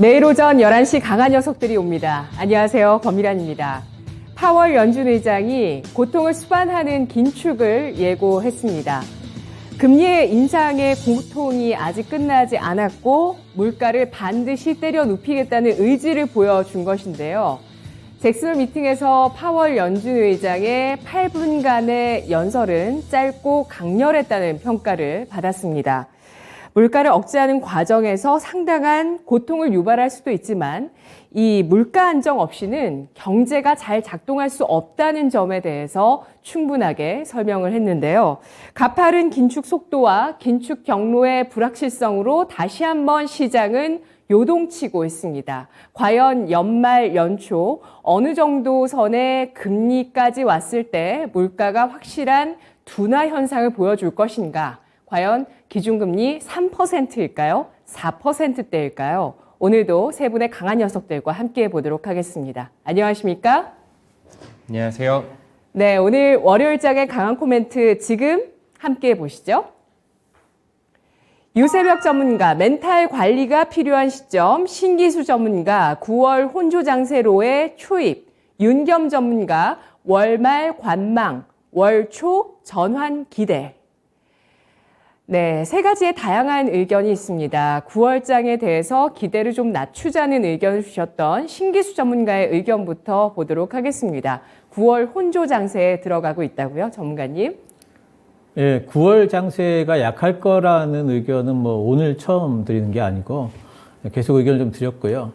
매일 오전 11시 강한 녀석들이 옵니다. 안녕하세요. 범일안입니다. 파월 연준 의장이 고통을 수반하는 긴축을 예고했습니다. 금리의 인상의 고통이 아직 끝나지 않았고 물가를 반드시 때려 눕히겠다는 의지를 보여준 것인데요. 잭스홀 미팅에서 파월 연준 의장의 8분간의 연설은 짧고 강렬했다는 평가를 받았습니다. 물가를 억제하는 과정에서 상당한 고통을 유발할 수도 있지만 이 물가 안정 없이는 경제가 잘 작동할 수 없다는 점에 대해서 충분하게 설명을 했는데요. 가파른 긴축 속도와 긴축 경로의 불확실성으로 다시 한번 시장은 요동치고 있습니다. 과연 연말 연초 어느 정도 선의 금리까지 왔을 때 물가가 확실한 둔화 현상을 보여줄 것인가? 과연 기준금리 3%일까요? 4%대일까요? 오늘도 세 분의 강한 녀석들과 함께 보도록 하겠습니다. 안녕하십니까? 안녕하세요. 네, 오늘 월요일장의 강한 코멘트 지금 함께 보시죠. 유세벽 전문가, 멘탈 관리가 필요한 시점, 신기수 전문가, 9월 혼조 장세로의 초입, 윤겸 전문가, 월말 관망, 월초 전환 기대. 네, 세 가지의 다양한 의견이 있습니다. 9월장에 대해서 기대를 좀 낮추자는 의견을 주셨던 신기수 전문가의 의견부터 보도록 하겠습니다. 9월 혼조 장세에 들어가고 있다고요, 전문가님? 예, 9월 장세가 약할 거라는 의견은 뭐 오늘 처음 드리는 게 아니고 계속 의견을 좀 드렸고요.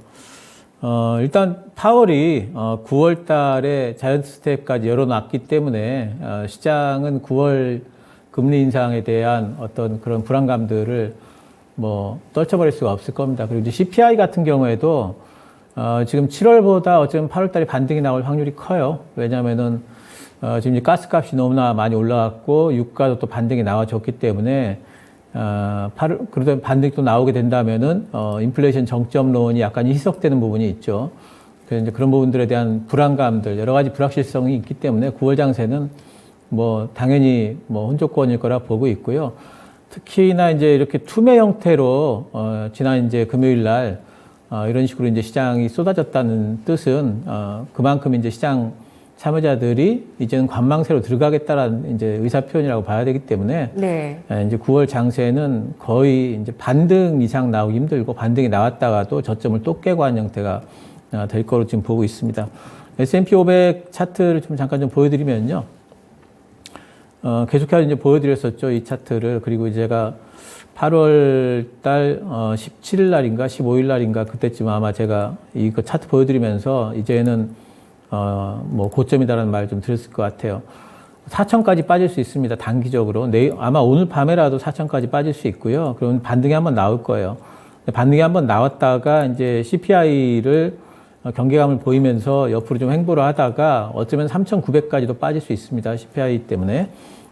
일단 파월이 9월 달에 자이언트 스텝까지 열어놨기 때문에 시장은 9월 금리 인상에 대한 어떤 그런 불안감들을 뭐 떨쳐버릴 수가 없을 겁니다. 그리고 이제 CPI 같은 경우에도 지금 7월보다 어쩌면 8월 달에 반등이 나올 확률이 커요. 왜냐하면은 지금 이제 가스값이 너무나 많이 올라갔고 유가도 또 반등이 나와줬기 때문에 그러다 반등이 또 나오게 된다면은 인플레이션 정점론이 약간 희석되는 부분이 있죠. 그래서 이제 그런 부분들에 대한 불안감들 여러 가지 불확실성이 있기 때문에 9월 장세는 뭐 당연히 뭐 혼조권일 거라 보고 있고요. 특히나 이제 이렇게 투매 형태로 지난 이제 금요일 날 이런 식으로 이제 시장이 쏟아졌다는 뜻은 그만큼 이제 시장 참여자들이 이제는 관망세로 들어가겠다라는 이제 의사 표현이라고 봐야 되기 때문에 네. 이제 9월 장세는 거의 이제 반등 이상 나오기 힘들고 반등이 나왔다가도 저점을 또 깨고 하는 형태가 될 거로 지금 보고 있습니다. S&P 500 차트를 좀 잠깐 좀 보여드리면요. 계속해서 이제 보여드렸었죠, 이 차트를. 그리고 제가 8월 달 17일 날인가 15일 날인가 그때쯤 아마 제가 이거 차트 보여드리면서 이제는 뭐 고점이다라는 말 좀 드렸을 것 같아요. 4천까지 빠질 수 있습니다, 단기적으로. 아마 오늘 밤에라도 4천까지 빠질 수 있고요. 그러면 반등이 한번 나올 거예요. 반등이 한번 나왔다가 이제 CPI를 경계감을 보이면서 옆으로 좀 횡보를 하다가 어쩌면 3,900까지도 빠질 수 있습니다, CPI 때문에.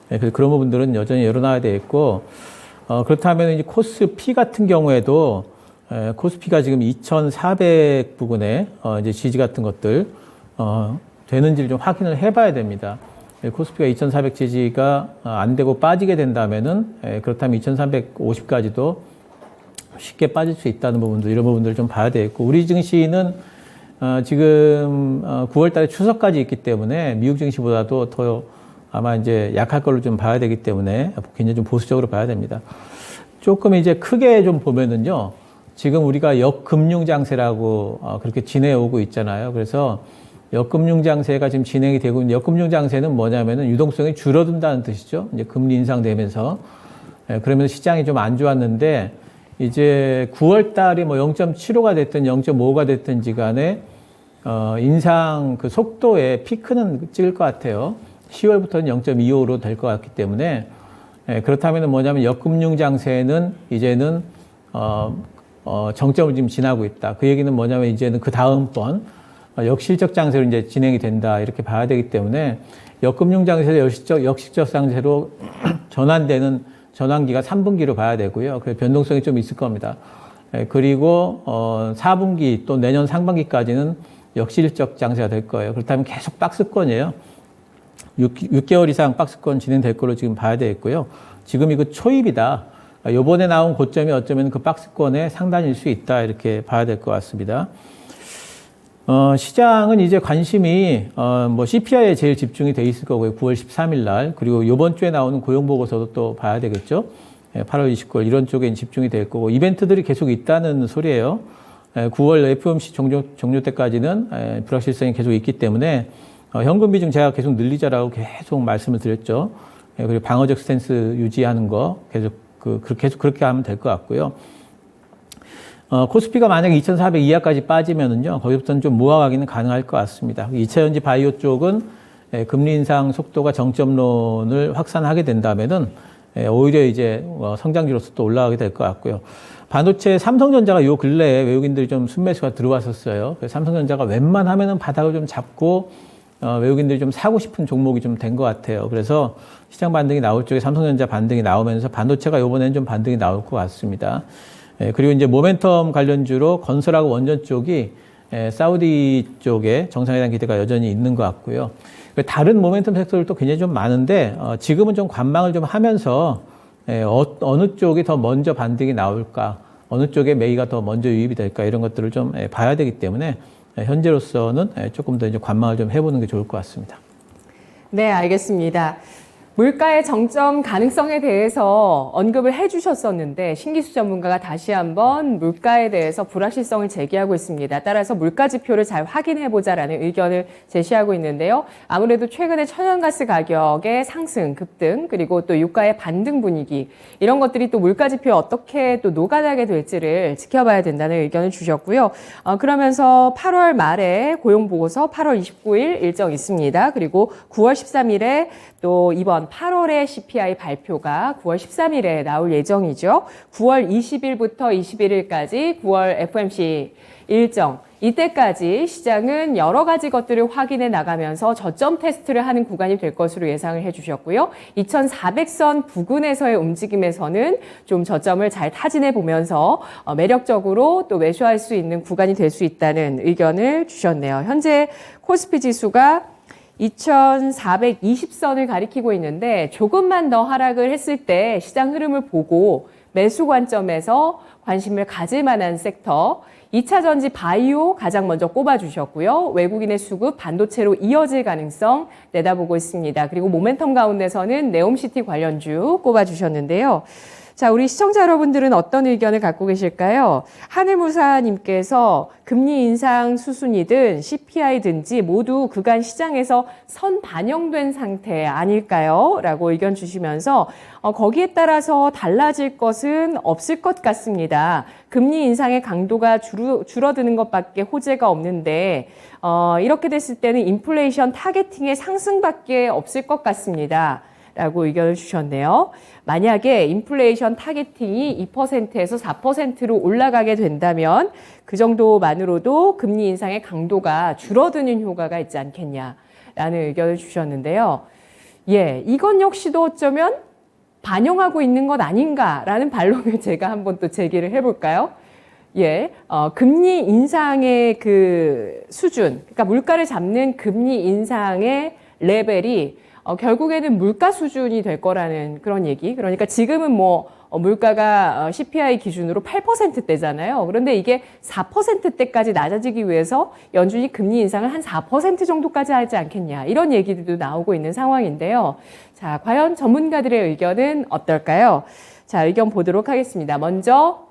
그래서 그런 부분들은 여전히 열어놔야 되겠고, 그렇다면 이제 코스피 같은 경우에도, 코스피가 지금 2,400 부근에, 이제 지지 같은 것들, 되는지를 좀 확인을 해봐야 됩니다. 코스피가 2,400 지지가 안 되고 빠지게 된다면은, 그렇다면 2,350까지도 쉽게 빠질 수 있다는 부분도, 이런 부분들을 좀 봐야 되겠고, 우리 증시는 지금 9월 달에 추석까지 있기 때문에 미국 증시보다도 더 아마 이제 약할 걸로 좀 봐야 되기 때문에 굉장히 좀 보수적으로 봐야 됩니다. 조금 이제 크게 좀 보면은요, 지금 우리가 역금융 장세라고 그렇게 지내오고 있잖아요. 그래서 역금융 장세가 지금 진행이 되고 있는 역금융 장세는 뭐냐면은 유동성이 줄어든다는 뜻이죠. 이제 금리 인상되면서. 그러면서 시장이 좀 안 좋았는데 이제 9월 달이 뭐 0.75가 됐든 0.5가 됐든지 간에 인상 그 속도의 피크는 찍을 것 같아요. 10월부터는 0.25로 될 것 같기 때문에 그렇다면 뭐냐면 역금융 장세는 이제는 정점을 지금 지나고 있다. 그 얘기는 뭐냐면 이제는 그 다음번 역실적 장세로 이제 진행이 된다 이렇게 봐야 되기 때문에 역금융 장세에서 역실적 장세로 전환되는 전환기가 3분기로 봐야 되고요. 그래서 변동성이 좀 있을 겁니다. 그리고 4분기 또 내년 상반기까지는 역실적 장세가 될 거예요. 그렇다면 계속 박스권이에요. 6개월 이상 박스권 진행될 걸로 지금 봐야 되겠고요. 지금 이거 초입이다. 요번에 나온 고점이 어쩌면 그 박스권의 상단일 수 있다. 이렇게 봐야 될 것 같습니다. 시장은 이제 관심이, 뭐 CPI에 제일 집중이 돼 있을 거고요. 9월 13일 날. 그리고 요번 주에 나오는 고용보고서도 또 봐야 되겠죠. 8월 29일 이런 쪽에 집중이 될 거고, 이벤트들이 계속 있다는 소리예요. 9월 FOMC 종료 때까지는 불확실성이 계속 있기 때문에 현금 비중 제가 계속 늘리자라고 계속 말씀을 드렸죠. 그리고 방어적 스탠스 유지하는 거 계속 그렇게 하면 될 것 같고요. 코스피가 만약에 2,400 이하까지 빠지면은요, 거기부터는 좀 모아가기는 가능할 것 같습니다. 2차전지 바이오 쪽은 금리 인상 속도가 정점론을 확산하게 된다면은 오히려 이제 성장주로서 또 올라가게 될 것 같고요. 반도체 삼성전자가 요 근래에 외국인들이 좀 순매수가 들어왔었어요. 그래서 삼성전자가 웬만하면은 바닥을 좀 잡고 외국인들이 좀 사고 싶은 종목이 좀 된 것 같아요. 그래서 시장 반등이 나올 쪽에 삼성전자 반등이 나오면서 반도체가 요번에는 좀 반등이 나올 것 같습니다. 그리고 이제 모멘텀 관련주로 건설하고 원전 쪽이 사우디 쪽에 정상회담 기대가 여전히 있는 것 같고요. 다른 모멘텀 섹터들도 굉장히 좀 많은데 지금은 좀 관망을 좀 하면서 어느 쪽이 더 먼저 반등이 나올까, 어느 쪽에 매기가 더 먼저 유입이 될까 이런 것들을 좀 봐야 되기 때문에 현재로서는 조금 더 이제 관망을 좀 해보는 게 좋을 것 같습니다. 네, 알겠습니다. 물가의 정점 가능성에 대해서 언급을 해주셨었는데 신기수 전문가가 다시 한번 물가에 대해서 불확실성을 제기하고 있습니다. 따라서 물가 지표를 잘 확인해보자라는 의견을 제시하고 있는데요. 아무래도 최근에 천연가스 가격의 상승, 급등, 그리고 또 유가의 반등 분위기 이런 것들이 또 물가 지표에 어떻게 또 녹아나게 될지를 지켜봐야 된다는 의견을 주셨고요. 그러면서 8월 말에 고용보고서 8월 29일 일정 있습니다. 그리고 9월 13일에 또 이번 8월에 CPI 발표가 9월 13일에 나올 예정이죠. 9월 20일부터 21일까지 9월 FOMC 일정. 이때까지 시장은 여러 가지 것들을 확인해 나가면서 저점 테스트를 하는 구간이 될 것으로 예상을 해주셨고요. 2400선 부근에서의 움직임에서는 좀 저점을 잘 타진해 보면서 매력적으로 또 매수할 수 있는 구간이 될 수 있다는 의견을 주셨네요. 현재 코스피 지수가 2420선을 가리키고 있는데 조금만 더 하락을 했을 때 시장 흐름을 보고 매수 관점에서 관심을 가질 만한 섹터 2차 전지 바이오 가장 먼저 꼽아주셨고요. 외국인의 수급 반도체로 이어질 가능성 내다보고 있습니다. 그리고 모멘텀 가운데서는 네옴시티 관련주 꼽아주셨는데요. 자, 우리 시청자 여러분들은 어떤 의견을 갖고 계실까요? 하늘무사님께서 금리 인상 수순이든 CPI든지 모두 그간 시장에서 선 반영된 상태 아닐까요? 라고 의견 주시면서 거기에 따라서 달라질 것은 없을 것 같습니다. 금리 인상의 강도가 줄어드는 것밖에 호재가 없는데 이렇게 됐을 때는 인플레이션 타겟팅의 상승밖에 없을 것 같습니다. 라고 의견을 주셨네요. 만약에 인플레이션 타겟팅이 2%에서 4%로 올라가게 된다면 그 정도만으로도 금리 인상의 강도가 줄어드는 효과가 있지 않겠냐라는 의견을 주셨는데요. 예, 이건 역시도 어쩌면 반영하고 있는 것 아닌가라는 반론을 제가 한번 또 제기를 해볼까요? 예, 금리 인상의 그 수준, 그러니까 물가를 잡는 금리 인상의 레벨이 결국에는 물가 수준이 될 거라는 그런 얘기. 그러니까 지금은 뭐 물가가 CPI 기준으로 8%대잖아요. 그런데 이게 4%대까지 낮아지기 위해서 연준이 금리 인상을 한 4% 정도까지 하지 않겠냐. 이런 얘기들도 나오고 있는 상황인데요. 자, 과연 전문가들의 의견은 어떨까요? 자, 의견 보도록 하겠습니다. 먼저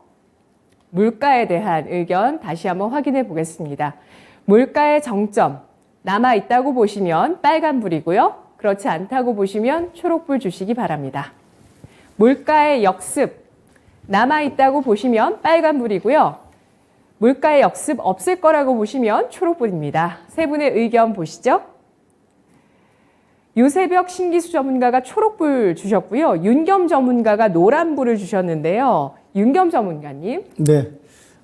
물가에 대한 의견 다시 한번 확인해 보겠습니다. 물가의 정점 남아 있다고 보시면 빨간불이고요. 그렇지 않다고 보시면 초록불 주시기 바랍니다. 물가의 역습 남아있다고 보시면 빨간불이고요. 물가의 역습 없을 거라고 보시면 초록불입니다. 세 분의 의견 보시죠. 유세벽 신기수 전문가가 초록불 주셨고요. 윤겸 전문가가 노란불을 주셨는데요. 윤겸 전문가님. 네.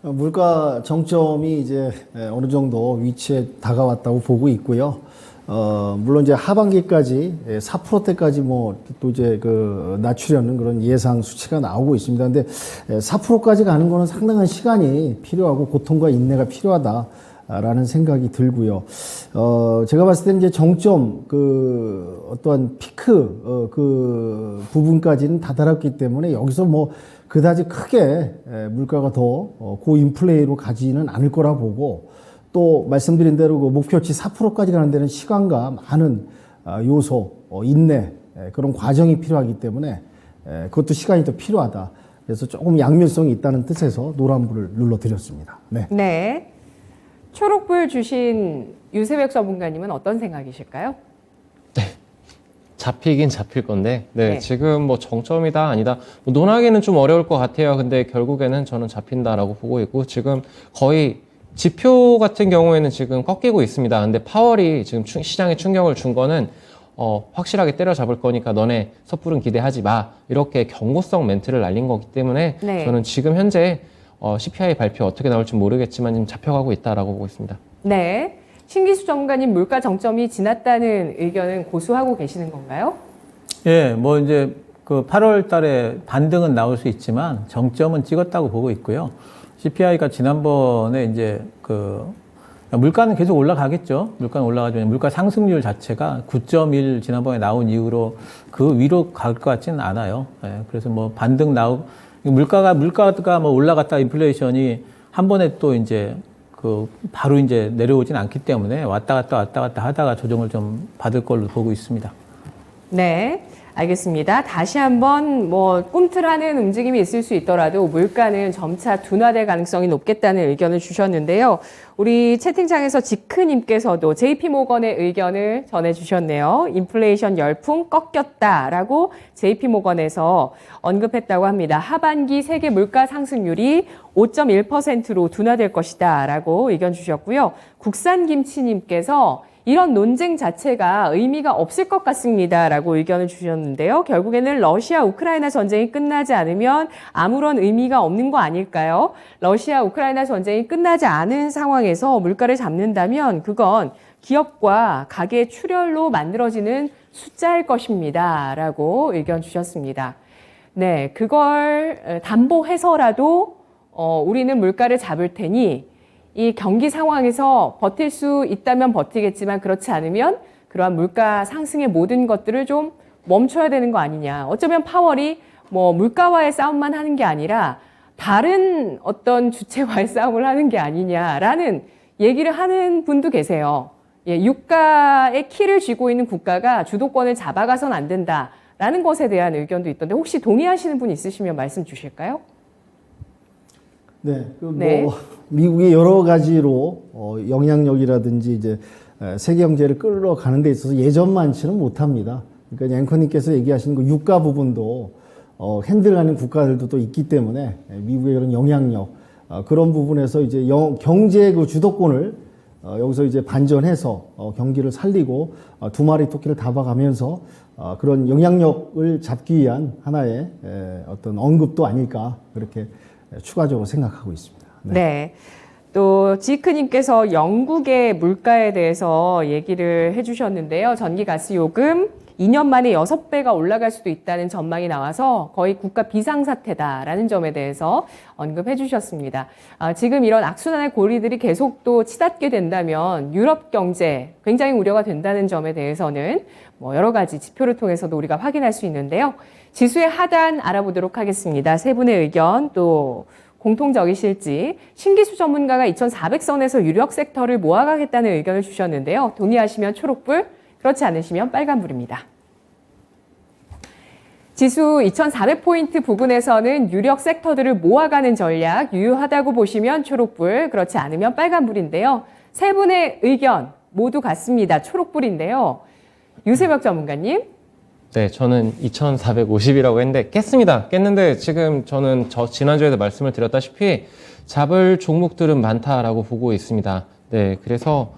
물가 정점이 이제 어느 정도 위치에 다가왔다고 보고 있고요. 물론 이제 하반기까지 4%대까지 또 이제 낮추려는 그런 예상 수치가 나오고 있습니다. 근데 4%까지 가는 거는 상당한 시간이 필요하고 고통과 인내가 필요하다라는 생각이 들고요. 제가 봤을 때는 이제 정점, 어떠한 피크, 부분까지는 다다랐기 때문에 여기서 그다지 크게 물가가 더 고인플레이로 가지는 않을 거라 보고 또 말씀드린 대로 그 목표치 4%까지 가는 데는 시간과 많은 요소, 인내 그런 과정이 필요하기 때문에 그것도 시간이 더 필요하다. 그래서 조금 양면성이 있다는 뜻에서 노란불을 눌러드렸습니다. 네. 네. 초록불 주신 유세백 전문가님은 어떤 생각이실까요? 잡히긴 잡힐 건데, 네, 네. 지금 뭐 정점이다, 아니다, 뭐 논하기는 좀 어려울 것 같아요. 근데 결국에는 저는 잡힌다라고 보고 있고, 지금 거의 지표 같은 경우에는 지금 꺾이고 있습니다. 근데 파월이 지금 시장에 충격을 준 거는, 확실하게 때려잡을 거니까 너네 섣부른 기대하지 마. 이렇게 경고성 멘트를 날린 거기 때문에, 네. 저는 지금 현재, CPI 발표 어떻게 나올지 모르겠지만 지금 잡혀가고 있다라고 보고 있습니다. 네. 신기수 전문가님 물가 정점이 지났다는 의견은 고수하고 계시는 건가요? 예, 뭐 이제 그 8월 달에 반등은 나올 수 있지만 정점은 찍었다고 보고 있고요. CPI가 지난번에 이제 그 물가는 계속 올라가겠죠. 물가는 올라가지만 물가 상승률 자체가 9.1 지난번에 나온 이후로 그 위로 갈 것 같지는 않아요. 예, 그래서 뭐 반등 물가가 뭐 올라갔다 인플레이션이 한 번에 또 이제 그 바로 이제 내려오진 않기 때문에 왔다 갔다 하다가 조정을 좀 받을 걸로 보고 있습니다. 네, 알겠습니다. 다시 한번 뭐 꿈틀하는 움직임이 있을 수 있더라도 물가는 점차 둔화될 가능성이 높겠다는 의견을 주셨는데요. 우리 채팅창에서 지크님께서도 JP모건의 의견을 전해주셨네요. 인플레이션 열풍 꺾였다라고 JP모건에서 언급했다고 합니다. 하반기 세계 물가 상승률이 5.1%로 둔화될 것이다라고 의견 주셨고요. 국산김치님께서 이런 논쟁 자체가 의미가 없을 것 같습니다라고 의견을 주셨는데요. 결국에는 러시아 우크라이나 전쟁이 끝나지 않으면 아무런 의미가 없는 거 아닐까요? 러시아 우크라이나 전쟁이 끝나지 않은 상황에서 물가를 잡는다면 그건 기업과 가계 출혈로 만들어지는 숫자일 것입니다라고 의견 주셨습니다. 네, 그걸 담보해서라도 우리는 물가를 잡을 테니 이 경기 상황에서 버틸 수 있다면 버티겠지만 그렇지 않으면 그러한 물가 상승의 모든 것들을 좀 멈춰야 되는 거 아니냐. 어쩌면 파월이 뭐 물가와의 싸움만 하는 게 아니라 다른 어떤 주체와의 싸움을 하는 게 아니냐라는 얘기를 하는 분도 계세요. 예, 유가의 키를 쥐고 있는 국가가 주도권을 잡아가선 안 된다라는 것에 대한 의견도 있던데 혹시 동의하시는 분 있으시면 말씀 주실까요? 네, 뭐 네. 미국이 여러 가지로 영향력이라든지 이제 세계 경제를 끌어가는 데 있어서 예전만치는 못합니다. 그러니까 앵커님께서 얘기하신 그 유가 부분도 핸들하는 국가들도 또 있기 때문에 미국의 그런 영향력 그런 부분에서 이제 경제의 그 주도권을 여기서 이제 반전해서 경기를 살리고 두 마리 토끼를 잡아가면서 그런 영향력을 잡기 위한 하나의 어떤 언급도 아닐까 그렇게 추가적으로 생각하고 있습니다. 네. 네. 또 지크님께서 영국의 물가에 대해서 얘기를 해주셨는데요. 전기가스 요금 2년 만에 6배가 올라갈 수도 있다는 전망이 나와서 거의 국가 비상사태다라는 점에 대해서 언급해 주셨습니다. 지금 이런 악순환의 고리들이 계속 또 치닫게 된다면 유럽 경제 굉장히 우려가 된다는 점에 대해서는 뭐 여러 가지 지표를 통해서도 우리가 확인할 수 있는데요. 지수의 하단 알아보도록 하겠습니다. 세 분의 의견 또 공통적이실지 신기수 전문가가 2400선에서 유력 섹터를 모아가겠다는 의견을 주셨는데요. 동의하시면 초록불, 그렇지 않으시면 빨간불입니다. 지수 2400포인트 부근에서는 유력 섹터들을 모아가는 전략 유효하다고 보시면 초록불, 그렇지 않으면 빨간불인데요. 세 분의 의견 모두 같습니다. 초록불인데요. 유세벽 전문가님. 네, 저는 2450이라고 했는데 깼는데 지금 저는 지난주에도 말씀을 드렸다시피 잡을 종목들은 많다라고 보고 있습니다. 네, 그래서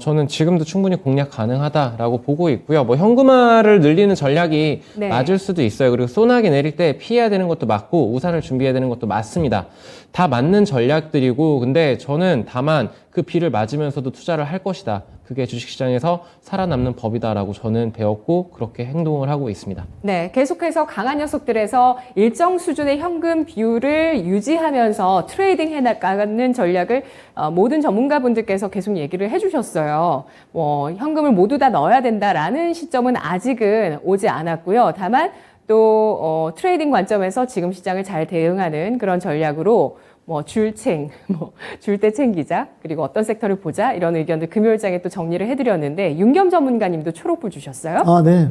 저는 지금도 충분히 공략 가능하다라고 보고 있고요. 뭐 현금화를 늘리는 전략이 네. 맞을 수도 있어요. 그리고 소나기 내릴 때 피해야 되는 것도 맞고 우산을 준비해야 되는 것도 맞습니다. 다 맞는 전략들이고 근데 저는 다만 그 비를 맞으면서도 투자를 할 것이다. 그게 주식시장에서 살아남는 법이다라고 저는 배웠고 그렇게 행동을 하고 있습니다. 네, 계속해서 강한 녀석들에서 일정 수준의 현금 비율을 유지하면서 트레이딩 해나가는 전략을 모든 전문가분들께서 계속 얘기를 해주셨어요. 뭐 현금을 모두 다 넣어야 된다라는 시점은 아직은 오지 않았고요. 다만 또 트레이딩 관점에서 지금 시장을 잘 대응하는 그런 전략으로 줄 때 챙기자, 그리고 어떤 섹터를 보자, 이런 의견들 금요일장에 또 정리를 해드렸는데, 윤겸 전문가님도 초록불 주셨어요? 네,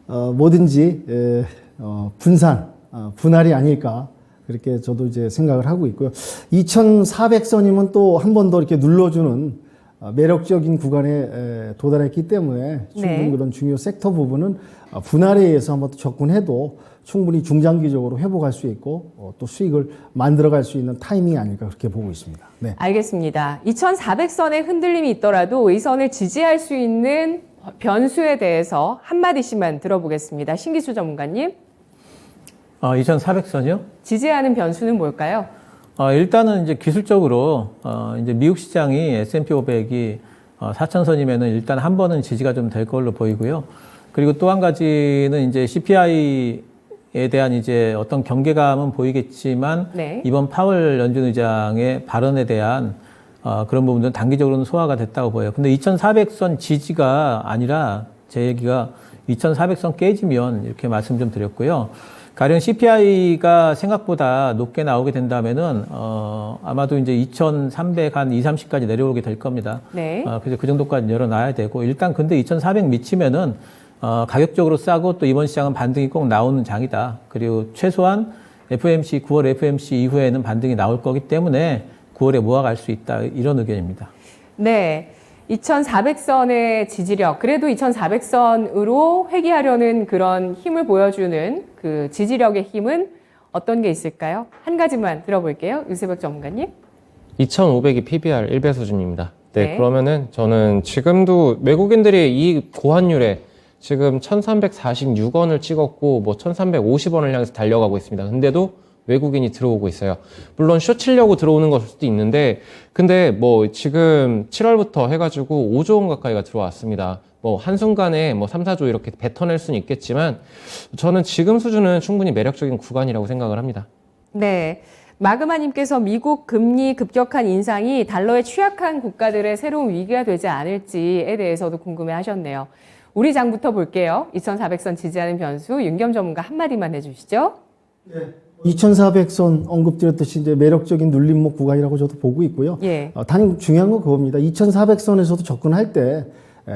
뭐든지 분할이 아닐까 그렇게 저도 이제 생각을 하고 있고요. 2,400선이면 또 한 번 더 이렇게 눌러주는 매력적인 구간에 도달했기 때문에 충분히 네. 그런 중요 섹터 부분은 분할에 의해서 한번 또 접근해도 충분히 중장기적으로 회복할 수 있고 또 수익을 만들어갈 수 있는 타이밍이 아닐까 그렇게 보고 있습니다. 네. 알겠습니다. 2,400선의 흔들림이 있더라도 이 선을 지지할 수 있는 변수에 대해서 한마디씩만 들어보겠습니다. 신기수 전문가님. 2,400선이요? 지지하는 변수는 뭘까요? 일단은 이제 기술적으로 이제 미국 시장이 S&P 500이 4,000선이면은 일단 한 번은 지지가 좀 될 걸로 보이고요. 그리고 또 한 가지는 이제 CPI에 대한 이제 어떤 경계감은 보이겠지만 네. 이번 파월 연준 의장의 발언에 대한 그런 부분들은 단기적으로는 소화가 됐다고 보여요. 근데 2,400선 지지가 아니라 제 얘기가 2,400선 깨지면 이렇게 말씀 좀 드렸고요. 가령 CPI가 생각보다 높게 나오게 된다면은 아마도 이제 2,300 한 2, 30까지 내려오게 될 겁니다. 네. 그래서 그 정도까지 열어놔야 되고 일단 근데 2,400 미치면은 가격적으로 싸고 또 이번 시장은 반등이 꼭 나오는 장이다. 그리고 최소한 FOMC 9월 FOMC 이후에는 반등이 나올 거기 때문에 9월에 모아갈 수 있다. 이런 의견입니다. 네. 2,400선의 지지력, 그래도 2,400선으로 회귀하려는 그런 힘을 보여주는 그 지지력의 힘은 어떤 게 있을까요? 한 가지만 들어볼게요. 유세백 전문가님. 2,500이 PBR 1배 수준입니다. 네, 네. 그러면은 저는 지금도 외국인들이 이 고환율에 지금 1,346원을 찍었고 뭐 1,350원을 향해서 달려가고 있습니다. 근데도 외국인이 들어오고 있어요. 물론 쇼 치려고 들어오는 것일 수도 있는데, 근데 뭐 지금 7월부터 해가지고 5조 원 가까이가 들어왔습니다. 뭐 한순간에 뭐 3, 4조 이렇게 뱉어낼 수는 있겠지만, 저는 지금 수준은 충분히 매력적인 구간이라고 생각을 합니다. 네. 마그마님께서 미국 금리 급격한 인상이 달러에 취약한 국가들의 새로운 위기가 되지 않을지에 대해서도 궁금해 하셨네요. 우리 장부터 볼게요. 2,400선 지지하는 변수, 윤겸 전문가 한마디만 해주시죠. 2,400선 언급드렸듯이 이제 매력적인 눌림목 구간이라고 저도 보고 있고요. 예. 단 중요한 건 그겁니다. 2,400선에서도 접근할 때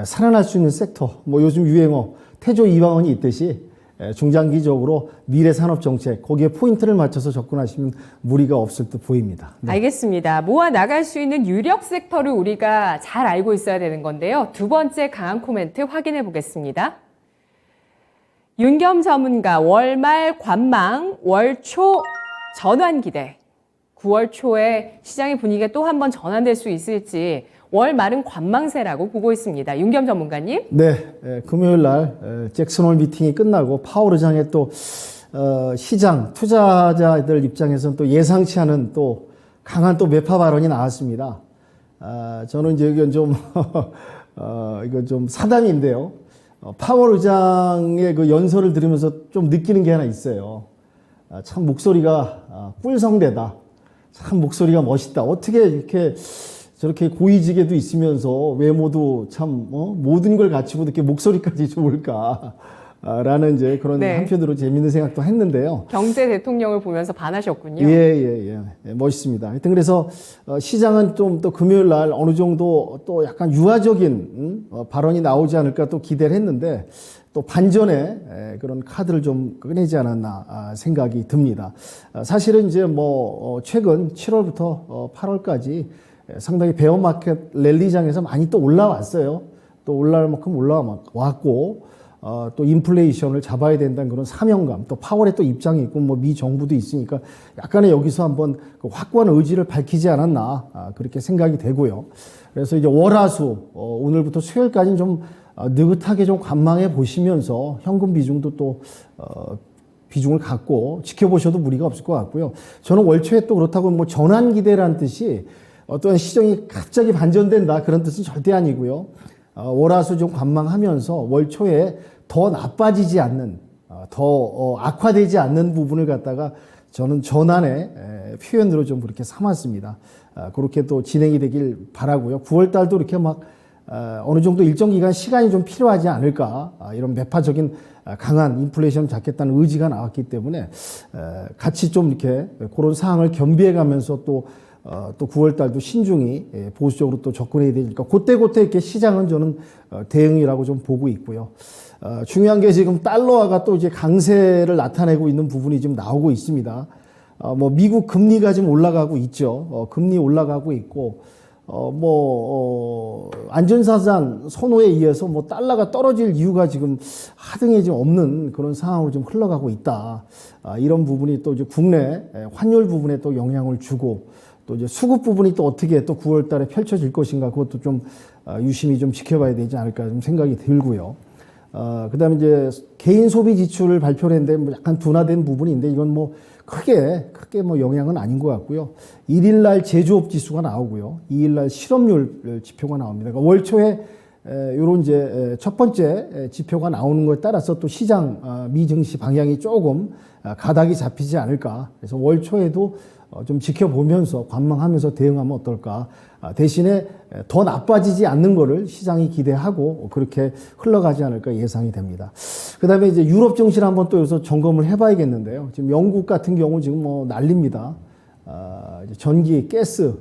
살아날 수 있는 섹터, 뭐 요즘 유행어 태조 이방원이 있듯이 중장기적으로 미래 산업 정책 거기에 포인트를 맞춰서 접근하시면 무리가 없을 듯 보입니다. 네. 알겠습니다. 모아 나갈 수 있는 유력 섹터를 우리가 잘 알고 있어야 되는 건데요. 두 번째 강한 코멘트 확인해 보겠습니다. 윤겸 전문가 월말 관망 월초 전환 기대. 9월 초에 시장의 분위기가 또 한 번 전환될 수 있을지 월말은 관망세라고 보고 있습니다. 윤겸 전문가님. 네, 금요일 날 잭슨홀 미팅이 끝나고 파월 의장의 또 시장 투자자들 입장에서는 또 예상치 않은 또 강한 또 매파 발언이 나왔습니다. 저는 이제 이건 좀 이건 좀 사담인데요. 파월 의장의 그 연설을 들으면서 좀 느끼는 게 하나 있어요. 참 목소리가 꿀성대다. 참 목소리가 멋있다. 어떻게 이렇게 저렇게 고위직에도 있으면서 외모도 참 모든 걸 갖추고 이렇게 목소리까지 좋을까? 라는 이제 그런 네. 한편으로 재밌는 생각도 했는데요. 경제 대통령을 보면서 반하셨군요. 예, 멋있습니다. 하여튼 그래서 시장은 좀 또 금요일 날 어느 정도 또 약간 유화적인 발언이 나오지 않을까 또 기대를 했는데 또 반전의 그런 카드를 좀 꺼내지 않았나 생각이 듭니다. 사실은 이제 뭐 최근 7월부터 8월까지 상당히 베어마켓 랠리장에서 많이 또 올라왔어요. 또 올라올 만큼 올라왔고 또 인플레이션을 잡아야 된다는 그런 사명감, 또 파월의 또 입장이 있고 뭐 미 정부도 있으니까 약간의 여기서 한번 그 확고한 의지를 밝히지 않았나 그렇게 생각이 되고요. 그래서 이제 월화수 오늘부터 수요일까지는 좀 느긋하게 좀 관망해 보시면서 현금 비중도 또 비중을 갖고 지켜보셔도 무리가 없을 것 같고요. 저는 월 초에 또 그렇다고 뭐 전환 기대라는 뜻이 어떤 시장이 갑자기 반전된다 그런 뜻은 절대 아니고요. 월화수 좀 관망하면서 월 초에 더 나빠지지 않는, 더 악화되지 않는 부분을 갖다가 저는 전환의 표현으로 좀 그렇게 삼았습니다. 그렇게 또 진행이 되길 바라고요. 9월 달도 이렇게 막 어느 정도 일정 기간 시간이 좀 필요하지 않을까, 이런 매파적인 강한 인플레이션 잡겠다는 의지가 나왔기 때문에 같이 좀 이렇게 그런 상황을 겸비해 가면서 또 9월 달도 신중히 보수적으로 또 접근해야 되니까 그때 이렇게 시장은 저는 대응이라고 좀 보고 있고요. 중요한 게 지금 달러화가 또 이제 강세를 나타내고 있는 부분이 지금 나오고 있습니다. 뭐 미국 금리가 지금 올라가고 있죠. 금리 올라가고 있고 안전사상 선호에 의해서 뭐 달러가 떨어질 이유가 지금 하등에 지금 없는 그런 상황으로 좀 흘러가고 있다. 이런 부분이 또 이제 국내 환율 부분에 또 영향을 주고 또 이제 수급 부분이 또 어떻게 또 9월 달에 펼쳐질 것인가 그것도 좀 유심히 좀 지켜봐야 되지 않을까 좀 생각이 들고요. 그다음에 이제 개인 소비 지출을 발표를 했는데 뭐 약간 둔화된 부분인데 이건 뭐 크게 뭐 영향은 아닌 것 같고요. 1일 날 제조업 지수가 나오고요. 2일 날 실업률 지표가 나옵니다. 그러니까 월 초에 요런 이제 첫 번째 지표가 나오는 것에 따라서 또 시장 미증시 방향이 조금 가닥이 잡히지 않을까. 그래서 월 초에도 좀 지켜보면서 관망하면서 대응하면 어떨까. 대신에 더 나빠지지 않는 거를 시장이 기대하고 그렇게 흘러가지 않을까 예상이 됩니다. 그 다음에 이제 유럽 증시를 한번 또 여기서 점검을 해봐야겠는데요. 지금 영국 같은 경우 지금 뭐 난립니다. 이제 전기, 가스,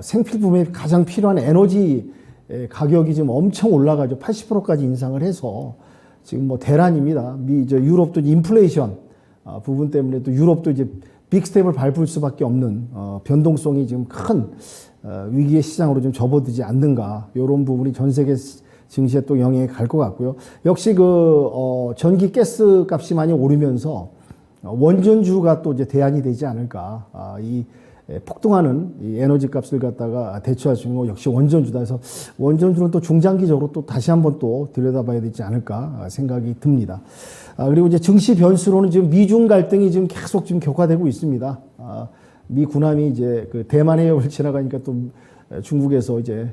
생필품에 가장 필요한 에너지 가격이 지금 엄청 올라가죠. 80%까지 인상을 해서 지금 뭐 대란입니다. 유럽도 인플레이션 부분 때문에 또 유럽도 이제 빅스텝을 밟을 수밖에 없는 변동성이 지금 큰 위기의 시장으로 좀 접어들지 않는가 이런 부분이 전 세계 증시에 또 영향이 갈 것 같고요. 역시 전기 가스 값이 많이 오르면서 원전주가 또 이제 대안이 되지 않을까. 이 폭등하는 이 에너지 값을 갖다가 대처할 수 있는 거 역시 원전주다. 해서 원전주는 또 중장기적으로 또 다시 한번 또 들여다봐야 되지 않을까 생각이 듭니다. 그리고 이제 증시 변수로는 지금 미중 갈등이 지금 계속 지금 격화되고 있습니다. 미 군함이 이제 그 대만 해협을 지나가니까 또 중국에서 이제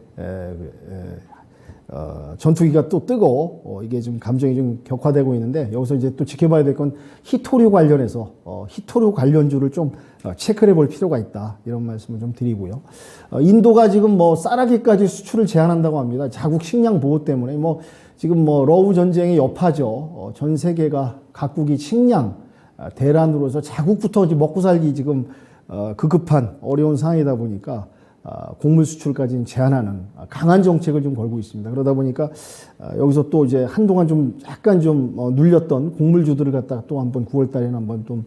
전투기가 또 뜨고 이게 좀 감정이 좀 격화되고 있는데 여기서 이제 또 지켜봐야 될 건 히토류 관련해서 히토류 관련주를 좀 체크해 볼 필요가 있다 이런 말씀을 좀 드리고요. 인도가 지금 뭐 쌀아기까지 수출을 제한한다고 합니다. 자국 식량 보호 때문에 지금 러우 전쟁의 여파죠. 전 세계가 각국이 식량 대란으로서 자국부터 먹고 살기 지금 급급한 어려운 상황이다 보니까 곡물 수출까지 제한하는 강한 정책을 좀 걸고 있습니다. 그러다 보니까 여기서 또 이제 한동안 좀 약간 좀 눌렸던 곡물주들을 갖다가 또 한번 9월 달에는 한번 좀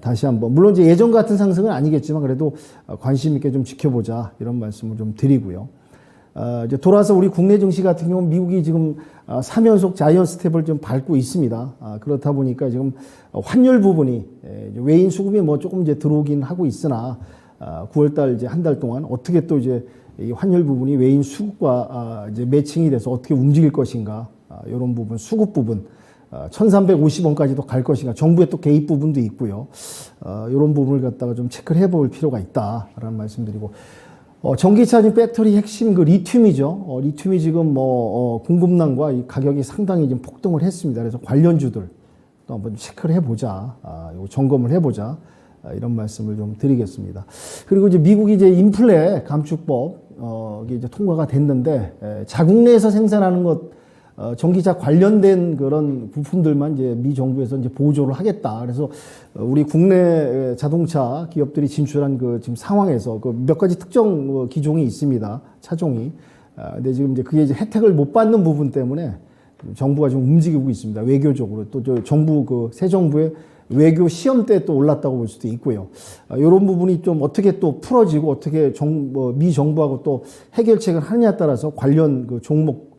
다시 한번 물론 이제 예전 같은 상승은 아니겠지만 그래도 관심 있게 좀 지켜보자 이런 말씀을 좀 드리고요. 이제 돌아서 우리 국내 증시 같은 경우는 미국이 지금 3연속 자이언 스텝을 좀 밟고 있습니다. 그렇다 보니까 지금 환율 부분이 외인 수급이 뭐 조금 이제 들어오긴 하고 있으나 9월달 이제 한 달 동안 어떻게 또 이제 이 환율 부분이 외인 수급과 이제 매칭이 돼서 어떻게 움직일 것인가 이런 부분 수급 부분 1,350원까지도 갈 것인가 정부의 또 개입 부분도 있고요. 이런 부분을 갖다가 좀 체크를 해볼 필요가 있다라는 말씀드리고. 전기차 배터리 핵심 리튬이죠. 리튬이 지금 공급난과 이 가격이 상당히 좀 폭등을 했습니다. 그래서 관련주들 또 한번 체크를 해보자, 점검을 해보자 이런 말씀을 좀 드리겠습니다. 그리고 이제 미국이 이제 인플레 감축법 이게 이제 통과가 됐는데 자국 내에서 생산하는 것 전기차 관련된 그런 부품들만 이제 미 정부에서 이제 보조를 하겠다. 그래서 우리 국내 자동차 기업들이 진출한 지금 상황에서 몇 가지 특정 기종이 있습니다. 차종이. 근데 지금 이제 그게 이제 혜택을 못 받는 부분 때문에 정부가 좀 움직이고 있습니다. 외교적으로. 또 새 정부의 외교 시험 때 또 올랐다고 볼 수도 있고요. 이런 부분이 좀 어떻게 또 풀어지고 어떻게 미 정부하고 또 해결책을 하느냐에 따라서 관련 종목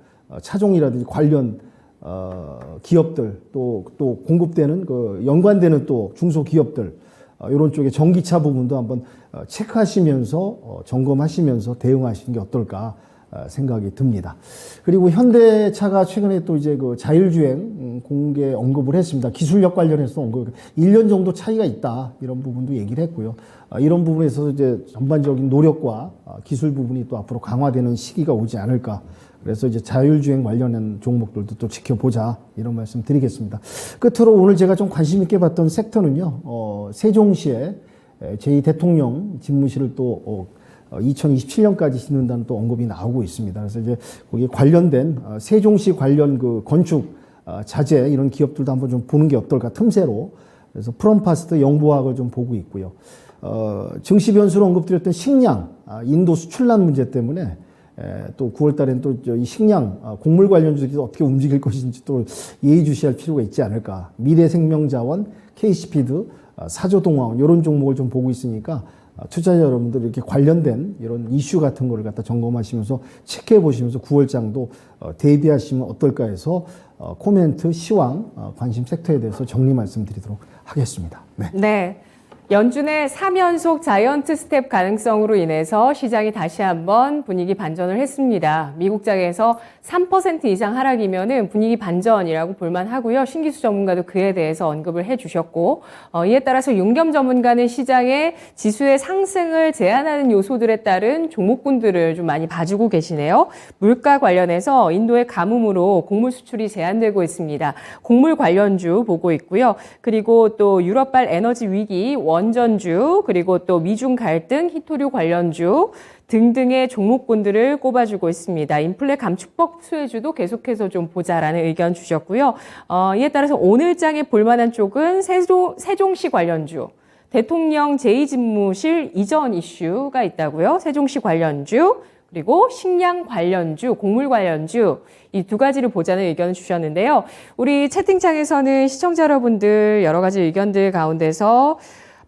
차종이라든지 관련 기업들 또 공급되는 연관되는 또 중소기업들 이런 쪽에 전기차 부분도 한번 체크하시면서 점검하시면서 대응하시는 게 어떨까 생각이 듭니다. 그리고 현대차가 최근에 또 이제 자율주행 공개 언급을 했습니다. 기술력 관련해서 1년 정도 차이가 있다 이런 부분도 얘기를 했고요. 이런 부분에서 이제 전반적인 노력과 기술 부분이 또 앞으로 강화되는 시기가 오지 않을까. 그래서 이제 자율주행 관련한 종목들도 또 지켜보자 이런 말씀 드리겠습니다. 끝으로 오늘 제가 좀 관심 있게 봤던 섹터는요. 세종시에 제2 대통령 집무실을 또 2027년까지 짓는다는 또 언급이 나오고 있습니다. 그래서 이제 거기에 관련된 세종시 관련 그 건축 자재 이런 기업들도 한번 좀 보는 게 어떨까 틈새로. 그래서 프롬파스트 영부학을 좀 보고 있고요. 증시 변수로 언급드렸던 식량, 인도 수출난 문제 때문에 또 9월 달엔 또 이 식량, 곡물 관련주들이 어떻게 움직일 것인지 또 예의주시할 필요가 있지 않을까. 미래생명자원, KC피드, 사조동화원 이런 종목을 좀 보고 있으니까 투자자 여러분들 이렇게 관련된 이런 이슈 같은 거를 갖다 점검하시면서 체크해 보시면서 9월장도 대비하시면 어떨까 해서 코멘트, 시황, 관심 섹터에 대해서 정리 말씀드리도록 하겠습니다. 네. 네. 연준의 3연속 자이언트 스텝 가능성으로 인해서 시장이 다시 한번 분위기 반전을 했습니다. 미국장에서 3% 이상 하락이면은 분위기 반전이라고 볼만하고요. 신기수 전문가도 그에 대해서 언급을 해주셨고, 이에 따라서 윤겸 전문가는 시장의 지수의 상승을 제한하는 요소들에 따른 종목군들을 좀 많이 봐주고 계시네요. 물가 관련해서 인도의 가뭄으로 곡물 수출이 제한되고 있습니다. 곡물 관련주 보고 있고요. 그리고 또 유럽발 에너지 위기, 원전주, 그리고 또 미중 갈등, 히토류 관련주 등등의 종목군들을 꼽아주고 있습니다. 인플레 감축법 수혜주도 계속해서 좀 보자라는 의견 주셨고요. 이에 따라서 오늘장에 볼만한 쪽은 세종시 관련주, 대통령 제2집무실 이전 이슈가 있다고요. 세종시 관련주, 그리고 식량 관련주, 곡물 관련주 이 두 가지를 보자는 의견을 주셨는데요. 우리 채팅창에서는 시청자 여러분들 여러 가지 의견들 가운데서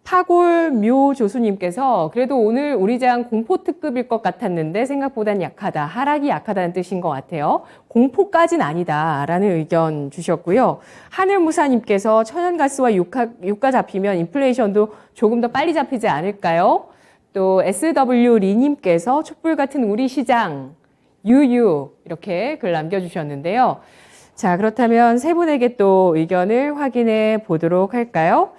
파골묘 조수님께서 그래도 오늘 우리 장 공포특급일 것 같았는데 생각보단 약하다. 하락이 약하다는 뜻인 것 같아요. 공포까진 아니다라는 의견 주셨고요. 하늘무사님께서 천연가스와 유가 잡히면 인플레이션도 조금 더 빨리 잡히지 않을까요? 또 SW 리님께서 촛불 같은 우리 시장 유유 이렇게 글 남겨주셨는데요. 자, 그렇다면 세 분에게 또 의견을 확인해 보도록 할까요?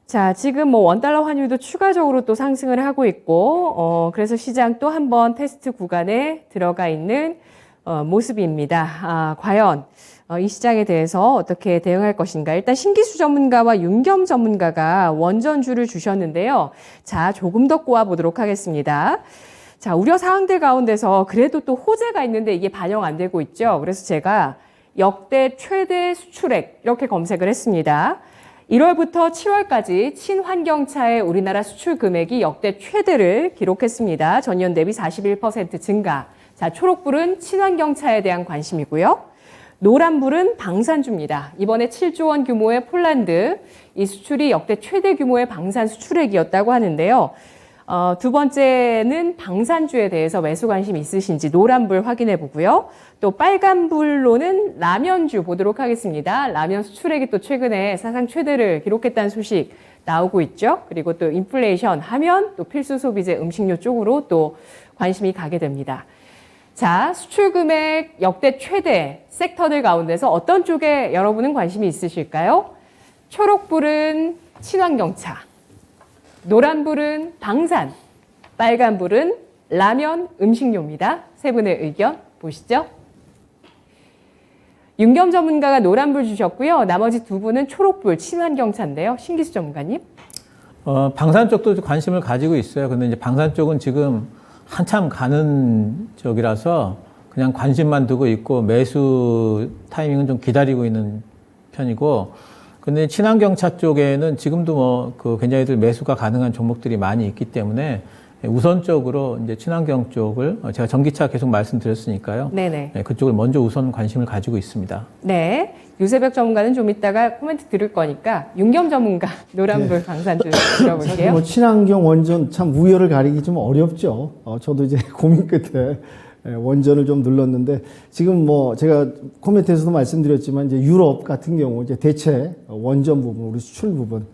자, 지금 뭐 원달러 환율도 추가적으로 또 상승을 하고 있고, 그래서 시장 또 한 번 테스트 구간에 들어가 있는 모습입니다. 과연 이 시장에 대해서 어떻게 대응할 것인가. 일단 신기수 전문가와 윤겸 전문가가 원전주를 주셨는데요. 자, 조금 더 꼬아보도록 하겠습니다. 자, 우려 사항들 가운데서 그래도 또 호재가 있는데 이게 반영 안 되고 있죠. 그래서 제가 역대 최대 수출액 이렇게 검색을 했습니다. 1월부터 7월까지 친환경차의 우리나라 수출 금액이 역대 최대를 기록했습니다. 전년 대비 41% 증가. 자, 초록불은 친환경차에 대한 관심이고요. 노란불은 방산주입니다. 이번에 7조 원 규모의 폴란드, 이 수출이 역대 최대 규모의 방산 수출액이었다고 하는데요. 두 번째는 방산주에 대해서 매수 관심 있으신지 노란불 확인해 보고요. 또 빨간불로는 라면주 보도록 하겠습니다. 라면 수출액이 또 최근에 사상 최대를 기록했다는 소식 나오고 있죠. 그리고 또 인플레이션 하면 또 필수 소비재 음식료 쪽으로 또 관심이 가게 됩니다. 자, 수출 금액 역대 최대 섹터들 가운데서 어떤 쪽에 여러분은 관심이 있으실까요? 초록불은 친환경차, 노란불은 방산, 빨간불은 라면, 음식료입니다. 세 분의 의견 보시죠. 윤겸 전문가가 노란불 주셨고요. 나머지 두 분은 초록불, 친환경차인데요. 신기수 전문가님. 방산 쪽도 관심을 가지고 있어요. 근데 이제 방산 쪽은 지금 한참 가는 쪽이라서 그냥 관심만 두고 있고 매수 타이밍은 좀 기다리고 있는 편이고, 근데 친환경차 쪽에는 지금도 굉장히들 매수가 가능한 종목들이 많이 있기 때문에 우선적으로 이제 친환경 쪽을 제가 전기차 계속 말씀드렸으니까요. 네네. 네, 그쪽을 먼저 우선 관심을 가지고 있습니다. 네. 유세벽 전문가는 좀 이따가 코멘트 들을 거니까 윤겸 전문가 노란불 네. 방산주 들어볼게요. 뭐 친환경 원전 참 우열을 가리기 좀 어렵죠. 저도 이제 고민 끝에 원전을 좀 눌렀는데 지금 뭐 제가 코멘트에서도 말씀드렸지만 이제 유럽 같은 경우 이제 대체 원전 부분, 우리 수출 부분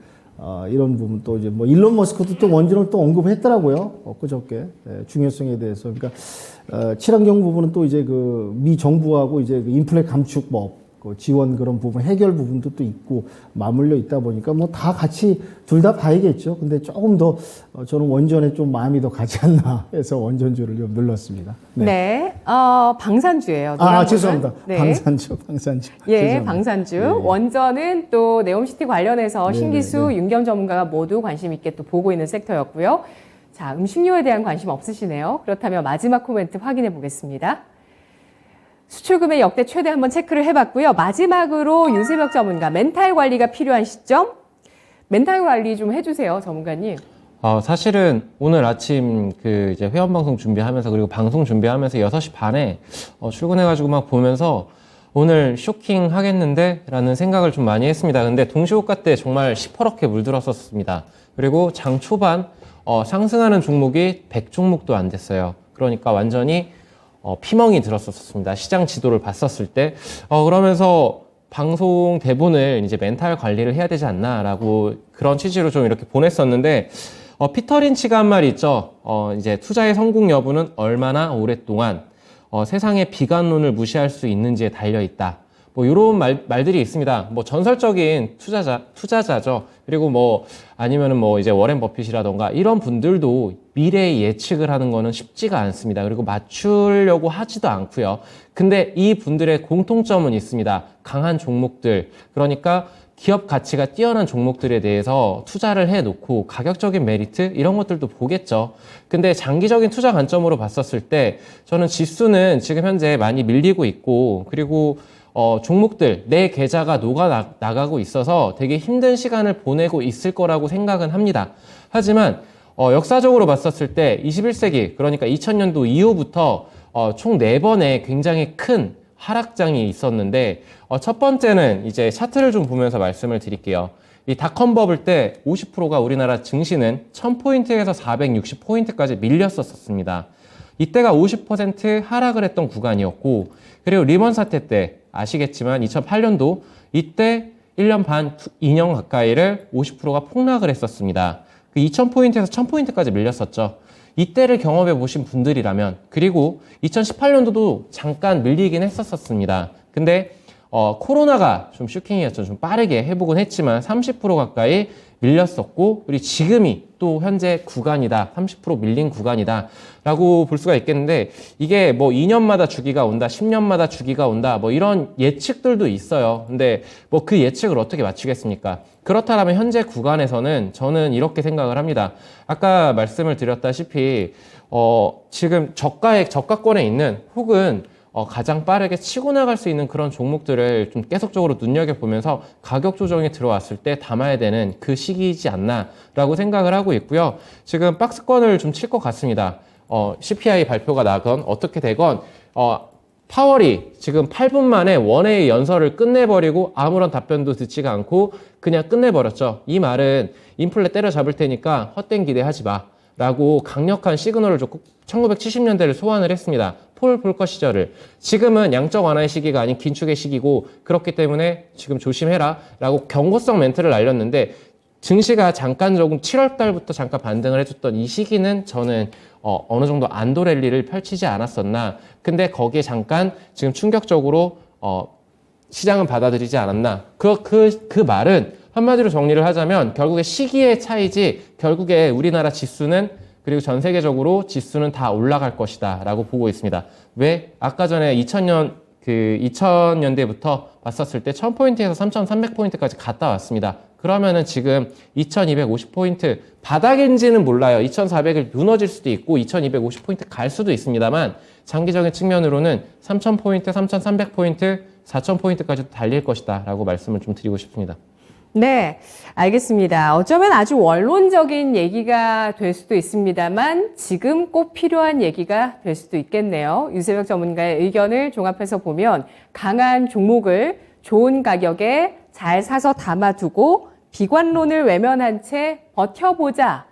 이런 부분 또 이제 뭐 일론 머스크도 또 원전을 또 언급했더라고요. 그저께 중요성에 대해서. 그러니까 친환경 부분은 또 이제 그 미 정부하고 이제 그 인플레 감축법 그 지원 그런 부분 해결 부분도 또 있고 맞물려 있다 보니까 뭐 다 같이 둘 다 봐야겠죠. 근데 조금 더 저는 원전에 좀 마음이 더 가지 않나 해서 원전주를 좀 눌렀습니다. 네, 네. 방산주예요. 죄송합니다. 네. 방산주. 예, 죄송합니다. 방산주. 네. 원전은 또 네옴시티 관련해서 신기수, 윤겸 전문가가 모두 관심 있게 또 보고 있는 섹터였고요. 자, 음식료에 대한 관심 없으시네요. 그렇다면 마지막 코멘트 확인해 보겠습니다. 수출금의 역대 최대 한번 체크를 해봤고요. 마지막으로 유세벽 전문가, 멘탈 관리가 필요한 시점? 멘탈 관리 좀 해주세요, 전문가님. 사실은 오늘 아침 이제 회원방송 준비하면서 그리고 방송 준비하면서 6시 반에 출근해가지고 막 보면서 오늘 쇼킹 하겠는데? 라는 생각을 좀 많이 했습니다. 근데 동시호가 때 정말 시퍼렇게 물들었었습니다. 그리고 장 초반 상승하는 종목이 100종목도 안 됐어요. 그러니까 완전히 피멍이 들었었습니다. 시장 지도를 봤었을 때. 그러면서 방송 대본을 이제 멘탈 관리를 해야 되지 않나라고 그런 취지로 좀 이렇게 보냈었는데, 피터 린치가 한 말이 있죠. 이제 투자의 성공 여부는 얼마나 오랫동안 세상의 비관론을 무시할 수 있는지에 달려 있다. 뭐 이런 말들이 있습니다. 뭐 전설적인 투자자죠. 그리고 뭐 아니면은 뭐 이제 워렌 버핏이라던가 이런 분들도 미래의 예측을 하는 거는 쉽지가 않습니다. 그리고 맞추려고 하지도 않고요. 근데 이 분들의 공통점은 있습니다. 강한 종목들. 그러니까 기업 가치가 뛰어난 종목들에 대해서 투자를 해놓고 가격적인 메리트 이런 것들도 보겠죠. 근데 장기적인 투자 관점으로 봤었을 때 저는 지수는 지금 현재 많이 밀리고 있고, 그리고 종목들 내 계좌가 녹아 나가고 있어서 되게 힘든 시간을 보내고 있을 거라고 생각은 합니다. 하지만 역사적으로 봤었을 때 21세기 그러니까 2000년도 이후부터 총 4번의 굉장히 큰 하락장이 있었는데, 첫 번째는 이제 차트를 좀 보면서 말씀을 드릴게요. 이 닷컴 버블 때 50%가 우리나라 증시는 1000포인트에서 460포인트까지 밀렸었습니다. 이때가 50% 하락을 했던 구간이었고, 그리고 리먼 사태 때 아시겠지만 2008년도 이때 1년 반, 2년 가까이를 50%가 폭락을 했었습니다. 그 2000포인트에서 1000포인트까지 밀렸었죠. 이때를 경험해 보신 분들이라면, 그리고 2018년도도 잠깐 밀리긴 했었습니다. 근데 코로나가 좀 쇼킹이었죠. 좀 빠르게 회복은 했지만 30% 가까이 밀렸었고, 그리고 지금이 또 현재 구간이다, 30% 밀린 구간이다 라고 볼 수가 있겠는데, 이게 뭐 2년마다 주기가 온다, 10년마다 주기가 온다, 뭐 이런 예측들도 있어요. 근데 뭐 그 예측을 어떻게 맞추겠습니까? 그렇다면 현재 구간에서는 저는 이렇게 생각을 합니다. 아까 말씀을 드렸다시피 지금 저가권에 있는, 혹은 가장 빠르게 치고 나갈 수 있는 그런 종목들을 좀 계속적으로 눈여겨보면서 가격 조정이 들어왔을 때 담아야 되는 그 시기이지 않나라고 생각을 하고 있고요. 지금 박스권을 좀 칠 것 같습니다. CPI 발표가 나건 어떻게 되건 파월이 지금 8분 만에 원회의 연설을 끝내버리고 아무런 답변도 듣지가 않고 그냥 끝내버렸죠. 이 말은 인플레 때려잡을 테니까 헛된 기대하지 마 라고 강력한 시그널을 줬고 1970년대를 소환을 했습니다. 폴 볼커 시절을. 지금은 양적 완화의 시기가 아닌 긴축의 시기고, 그렇기 때문에 지금 조심해라 라고 경고성 멘트를 날렸는데, 증시가 잠깐 조금 7월 달부터 잠깐 반등을 해줬던 이 시기는 저는 어느 정도 안도 랠리를 펼치지 않았었나. 근데 거기에 잠깐 지금 충격적으로 시장은 받아들이지 않았나. 그 말은 한마디로 정리를 하자면 결국에 시기의 차이지, 결국에 우리나라 지수는, 그리고 전 세계적으로 지수는 다 올라갈 것이다 라고 보고 있습니다. 왜? 아까 전에 2000년대부터 봤었을 때 1000포인트에서 3300포인트까지 갔다 왔습니다. 그러면은 지금 2250포인트 바닥인지는 몰라요. 2400을 무너질 수도 있고 2250포인트 갈 수도 있습니다만, 장기적인 측면으로는 3000포인트, 3300포인트, 4000포인트까지도 달릴 것이다 라고 말씀을 좀 드리고 싶습니다. 네, 알겠습니다. 어쩌면 아주 원론적인 얘기가 될 수도 있습니다만 지금 꼭 필요한 얘기가 될 수도 있겠네요. 유세벽 전문가의 의견을 종합해서 보면 강한 종목을 좋은 가격에 잘 사서 담아두고 비관론을 외면한 채 버텨보자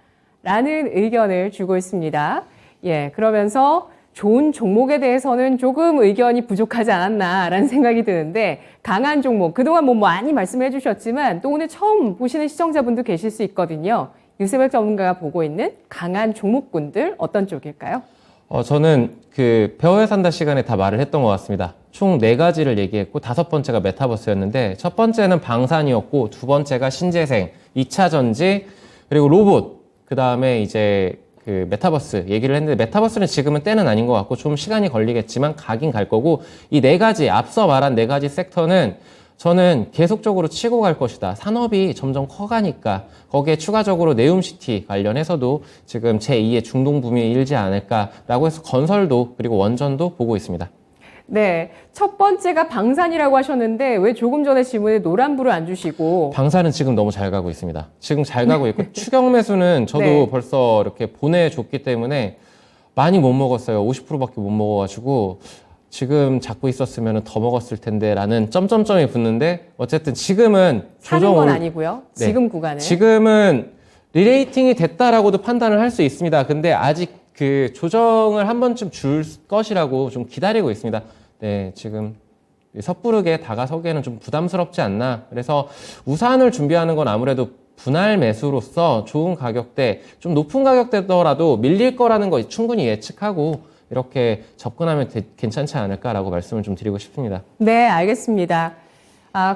라는 의견을 주고 있습니다. 예, 그러면서 좋은 종목에 대해서는 조금 의견이 부족하지 않았나라는 생각이 드는데, 강한 종목, 그동안 뭐 많이 말씀해 주셨지만 또 오늘 처음 보시는 시청자분도 계실 수 있거든요. 유세벽 전문가가 보고 있는 강한 종목군들 어떤 쪽일까요? 저는 배워야 산다 시간에 다 말을 했던 것 같습니다. 총 4가지를 얘기했고 5번째가 메타버스였는데, 첫 번째는 방산이었고, 2번째가 신재생, 2차 전지, 그리고 로봇, 그 다음에 이제 메타버스 얘기를 했는데, 메타버스는 지금은 때는 아닌 것 같고 좀 시간이 걸리겠지만 가긴 갈 거고, 이 4가지, 앞서 말한 4가지 섹터는 저는 계속적으로 치고 갈 것이다. 산업이 점점 커가니까 거기에 추가적으로 네옴시티 관련해서도 지금 제2의 중동붐이 일지 않을까라고 해서 건설도 그리고 원전도 보고 있습니다. 네, 첫 번째가 방산이라고 하셨는데 왜 조금 전에 질문에 노란불을 안 주시고 방산은 지금 너무 잘 가고 있습니다. 지금 잘 가고 있고 추경 매수는 저도 네. 벌써 이렇게 보내줬기 때문에 많이 못 먹었어요. 50%밖에 못 먹어가지고 지금 잡고 있었으면 더 먹었을 텐데 라는 점점점이 붙는데 어쨌든 지금은 사는 건 아니고요. 네. 지금 구간은. 지금은 리레이팅이 됐다라고도 판단을 할 수 있습니다. 근데 아직 그 조정을 한 번쯤 줄 것이라고 좀 기다리고 있습니다. 네, 지금 섣부르게 다가서기에는 좀 부담스럽지 않나. 그래서 우산을 준비하는 건 아무래도 분할 매수로서 좋은 가격대, 좀 높은 가격대더라도 밀릴 거라는 거 충분히 예측하고 이렇게 접근하면 괜찮지 않을까라고 말씀을 좀 드리고 싶습니다. 네, 알겠습니다.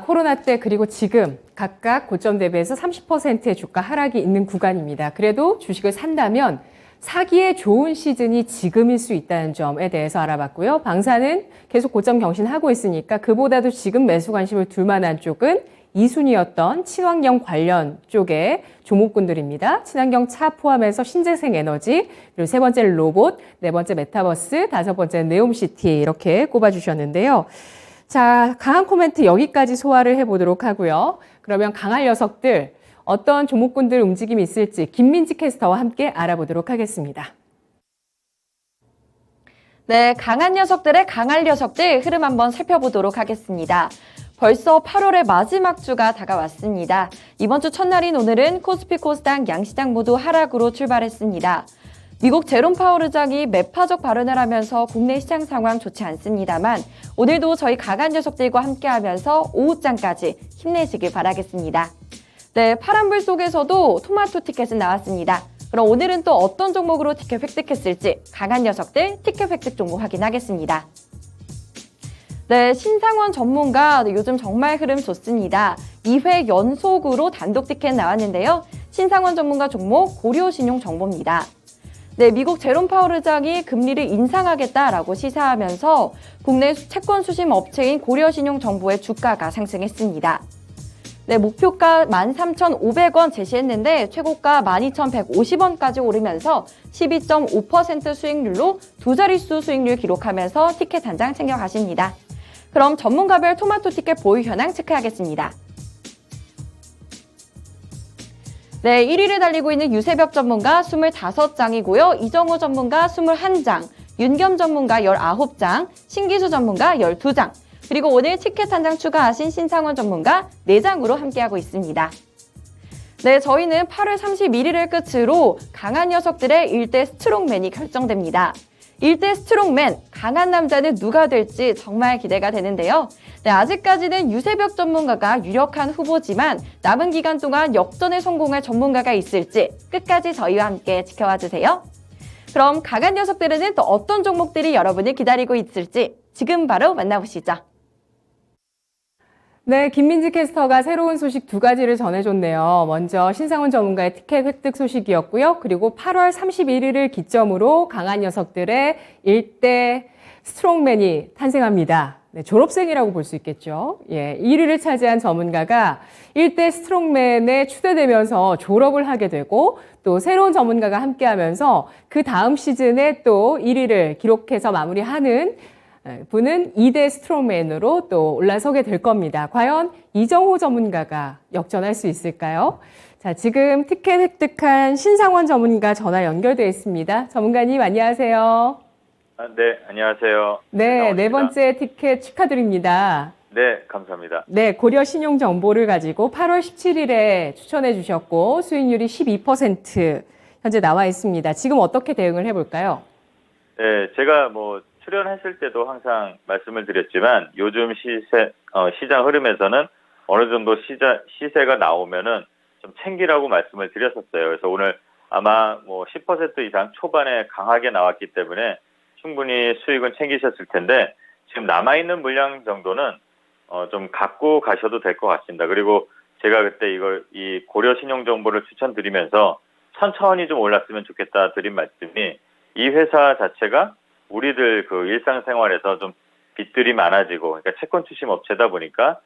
코로나 때 그리고 지금 각각 고점 대비해서 30%의 주가 하락이 있는 구간입니다. 그래도 주식을 산다면 사기에 좋은 시즌이 지금일 수 있다는 점에 대해서 알아봤고요. 방산은 계속 고점 경신하고 있으니까 그보다도 지금 매수 관심을 둘 만한 쪽은 2순위였던 친환경 관련 쪽의 종목군들입니다. 친환경 차 포함해서 신재생 에너지, 그리고 세 번째는 로봇, 네 번째 메타버스, 다섯 번째는 네옴시티 이렇게 꼽아주셨는데요. 자, 강한 코멘트 여기까지 소화를 해보도록 하고요. 그러면 강할 녀석들, 어떤 종목군들 움직임이 있을지 김민지 캐스터와 함께 알아보도록 하겠습니다. 네, 강한 녀석들의 강할 녀석들 흐름 한번 살펴보도록 하겠습니다. 벌써 8월의 마지막 주가 다가왔습니다. 이번 주 첫날인 오늘은 코스피 코스닥 양시장 모두 하락으로 출발했습니다. 미국 제롬 파월 의장이 매파적 발언을 하면서 국내 시장 상황 좋지 않습니다만 오늘도 저희 강한 녀석들과 함께하면서 오후장까지 힘내시길 바라겠습니다. 네, 파란불 속에서도 토마토 티켓은 나왔습니다. 그럼 오늘은 또 어떤 종목으로 티켓 획득했을지 강한 녀석들 티켓 획득 종목 확인하겠습니다. 네, 신상원 전문가 요즘 정말 흐름 좋습니다. 2회 연속으로 단독 티켓 나왔는데요. 신상원 전문가 종목 고려신용정보입니다. 네, 미국 제롬 파월 의장이 금리를 인상하겠다라고 시사하면서 국내 채권 수심 업체인 고려신용정보의 주가가 상승했습니다. 네, 목표가 13,500원 제시했는데 최고가 12,150원까지 오르면서 12.5% 수익률로 두 자릿수 수익률 기록하면서 티켓 한 장 챙겨가십니다. 그럼 전문가별 토마토 티켓 보유 현황 체크하겠습니다. 네, 1위를 달리고 있는 유세벽 전문가 25장이고요. 이정호 전문가 21장, 윤겸 전문가 19장, 신기수 전문가 12장, 그리고 오늘 티켓 한 장 추가하신 신상원 전문가 4장으로 함께하고 있습니다. 네, 저희는 8월 31일을 끝으로 강한 녀석들의 1대 스트롱맨이 결정됩니다. 1대 스트롱맨, 강한 남자는 누가 될지 정말 기대가 되는데요. 네, 아직까지는 유세벽 전문가가 유력한 후보지만 남은 기간 동안 역전에 성공할 전문가가 있을지 끝까지 저희와 함께 지켜와 주세요. 그럼 강한 녀석들에는 또 어떤 종목들이 여러분을 기다리고 있을지 지금 바로 만나보시죠. 네, 김민지 캐스터가 새로운 소식 두 가지를 전해줬네요. 먼저 신상원 전문가의 티켓 획득 소식이었고요. 그리고 8월 31일을 기점으로 강한 녀석들의 1대 스트롱맨이 탄생합니다. 네, 졸업생이라고 볼 수 있겠죠. 예, 1위를 차지한 전문가가 1대 스트롱맨에 추대되면서 졸업을 하게 되고 또 새로운 전문가가 함께하면서 그 다음 시즌에 또 1위를 기록해서 마무리하는 분은 2대 스트롱맨으로 또 올라서게 될 겁니다. 과연 이정호 전문가가 역전할 수 있을까요? 자, 지금 티켓 획득한 신상원 전문가 전화 연결되어 있습니다. 전문가님 안녕하세요. 네, 안녕하세요. 네, 네 번째 티켓 축하드립니다. 네, 감사합니다. 네, 고려 신용 정보를 가지고 8월 17일에 추천해 주셨고 수익률이 12% 현재 나와 있습니다. 지금 어떻게 대응을 해볼까요? 네, 제가 출연했을 때도 항상 말씀을 드렸지만 요즘 시장 흐름에서는 어느 정도 시세가 나오면은 좀 챙기라고 말씀을 드렸었어요. 그래서 오늘 아마 10% 이상 초반에 강하게 나왔기 때문에 충분히 수익은 챙기셨을 텐데 지금 남아있는 물량 정도는 좀 갖고 가셔도 될 것 같습니다. 그리고 제가 그때 이 고려 신용 정보를 추천드리면서 천천히 좀 올랐으면 좋겠다 드린 말씀이 이 회사 자체가 우리들 그 일상생활에서 좀 빚들이 많아지고, 그러니까 채권 추심 업체다 보니까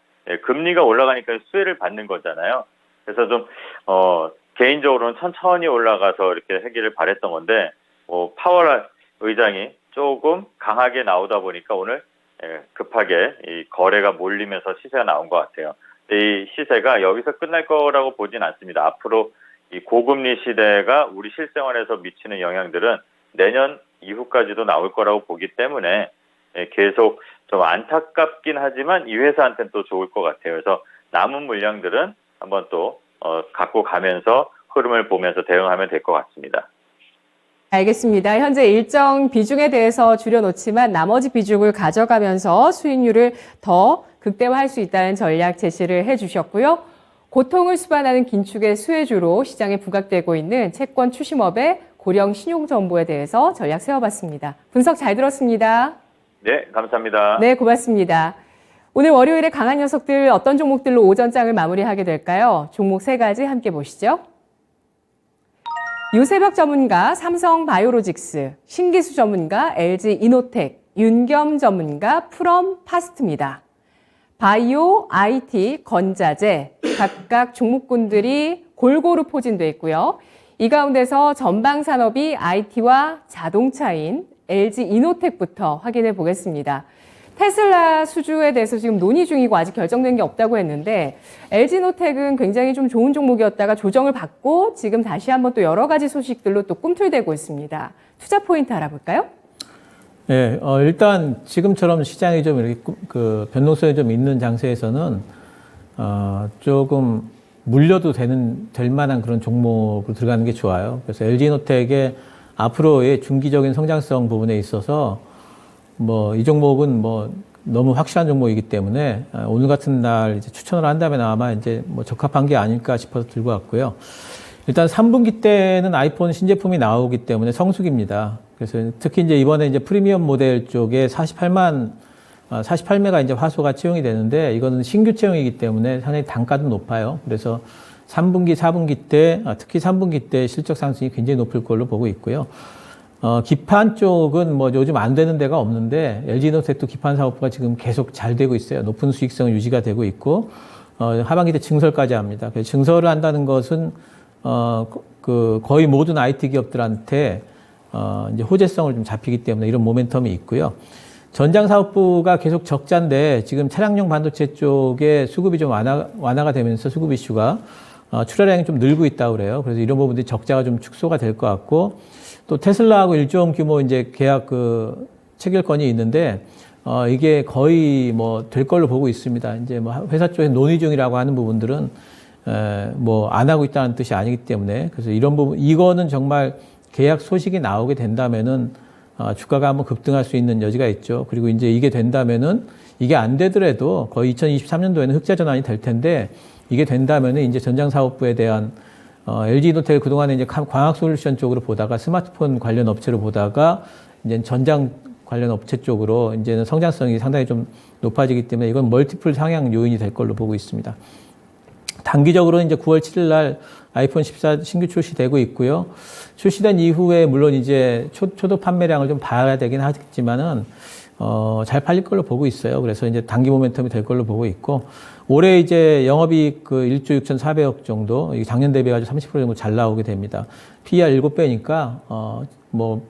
금리가 올라가니까 수혜를 받는 거잖아요. 그래서 좀 개인적으로는 천천히 올라가서 이렇게 하기를 바랬던 건데 파월 의장이 조금 강하게 나오다 보니까 오늘 급하게 이 거래가 몰리면서 시세가 나온 것 같아요. 이 시세가 여기서 끝날 거라고 보진 않습니다. 앞으로 이 고금리 시대가 우리 실생활에서 미치는 영향들은 내년 이후까지도 나올 거라고 보기 때문에 계속 좀 안타깝긴 하지만 이 회사한테는 또 좋을 것 같아요. 그래서 남은 물량들은 한번 또 갖고 가면서 흐름을 보면서 대응하면 될 것 같습니다. 알겠습니다. 현재 일정 비중에 대해서 줄여놓지만 나머지 비중을 가져가면서 수익률을 더 극대화할 수 있다는 전략 제시를 해주셨고요. 고통을 수반하는 긴축의 수혜주로 시장에 부각되고 있는 채권 추심업의 고령 신용정보에 대해서 전략 세워봤습니다. 분석 잘 들었습니다. 네, 감사합니다. 네, 고맙습니다. 오늘 월요일에 강한 녀석들 어떤 종목들로 오전장을 마무리하게 될까요? 종목 3가지 함께 보시죠. 유세벽 전문가 삼성바이오로직스, 신기수 전문가 LG이노텍, 윤겸 전문가 프롬파스트입니다. 바이오, IT, 건자재 각각 종목군들이 골고루 포진돼 있고요. 이 가운데서 전방산업이 IT와 자동차인 LG이노텍부터 확인해 보겠습니다. 테슬라 수주에 대해서 지금 논의 중이고 아직 결정된 게 없다고 했는데 LG이노텍은 굉장히 좀 좋은 종목이었다가 조정을 받고 지금 다시 한번 또 여러 가지 소식들로 또 꿈틀대고 있습니다. 투자 포인트 알아볼까요? 네, 일단 지금처럼 시장이 좀 이렇게 변동성이 좀 있는 장세에서는 조금 물려도 될 만한 그런 종목으로 들어가는 게 좋아요. 그래서 LG이노텍의 앞으로의 중기적인 성장성 부분에 있어서 이 종목은 너무 확실한 종목이기 때문에 오늘 같은 날 이제 추천을 한다면 아마 이제 적합한 게 아닐까 싶어서 들고 왔고요. 일단 3분기 때는 아이폰 신제품이 나오기 때문에 성수기입니다. 그래서 특히 이제 이번에 이제 프리미엄 모델 쪽에 48매가 이제 화소가 채용이 되는데 이거는 신규 채용이기 때문에 상당히 단가도 높아요. 그래서 3분기, 4분기 때, 특히 3분기 때 실적 상승이 굉장히 높을 걸로 보고 있고요. 기판 쪽은 요즘 안 되는 데가 없는데 LG이노텍도 기판 사업부가 지금 계속 잘 되고 있어요. 높은 수익성 유지가 되고 있고, 하반기 때 증설까지 합니다. 그래서 증설을 한다는 것은, 거의 모든 IT 기업들한테, 이제 호재성을 좀 잡히기 때문에 이런 모멘텀이 있고요. 전장 사업부가 계속 적자인데 지금 차량용 반도체 쪽에 수급이 좀 완화가 되면서 수급 이슈가 출하량이 좀 늘고 있다고 그래요. 그래서 이런 부분들이 적자가 좀 축소가 될 것 같고 또 테슬라하고 1조 원 규모 이제 계약 체결권이 있는데 이게 거의 될 걸로 보고 있습니다. 이제 회사 쪽에 논의 중이라고 하는 부분들은 안 하고 있다는 뜻이 아니기 때문에 그래서 이런 부분 이거는 정말 계약 소식이 나오게 된다면은 주가가 한번 급등할 수 있는 여지가 있죠. 그리고 이제 이게 된다면은 이게 안 되더라도 거의 2023년도에는 흑자 전환이 될 텐데 이게 된다면은 이제 전장 사업부에 대한 LG이노텍 그동안에 이제 광학 솔루션 쪽으로 보다가 스마트폰 관련 업체로 보다가 이제 전장 관련 업체 쪽으로 이제는 성장성이 상당히 좀 높아지기 때문에 이건 멀티플 상향 요인이 될 걸로 보고 있습니다. 단기적으로는 이제 9월 7일 날 아이폰 14 신규 출시되고 있고요. 출시된 이후에 물론 이제 초도 판매량을 좀 봐야 되긴 하겠지만은 잘 팔릴 걸로 보고 있어요. 그래서 이제 단기 모멘텀이 될 걸로 보고 있고 올해 이제 영업이익 1조 6,400억 정도 작년 대비해가지고 30% 정도 잘 나오게 됩니다. PER 7배니까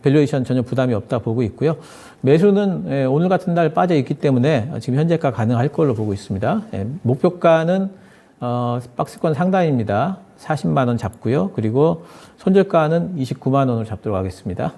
밸류에이션 전혀 부담이 없다 보고 있고요. 매수는 오늘 같은 날 빠져 있기 때문에 지금 현재가 가능할 걸로 보고 있습니다. 목표가는 박스권 상단입니다. 40만 원 잡고요. 그리고 손절가는 29만 원으로 잡도록 하겠습니다.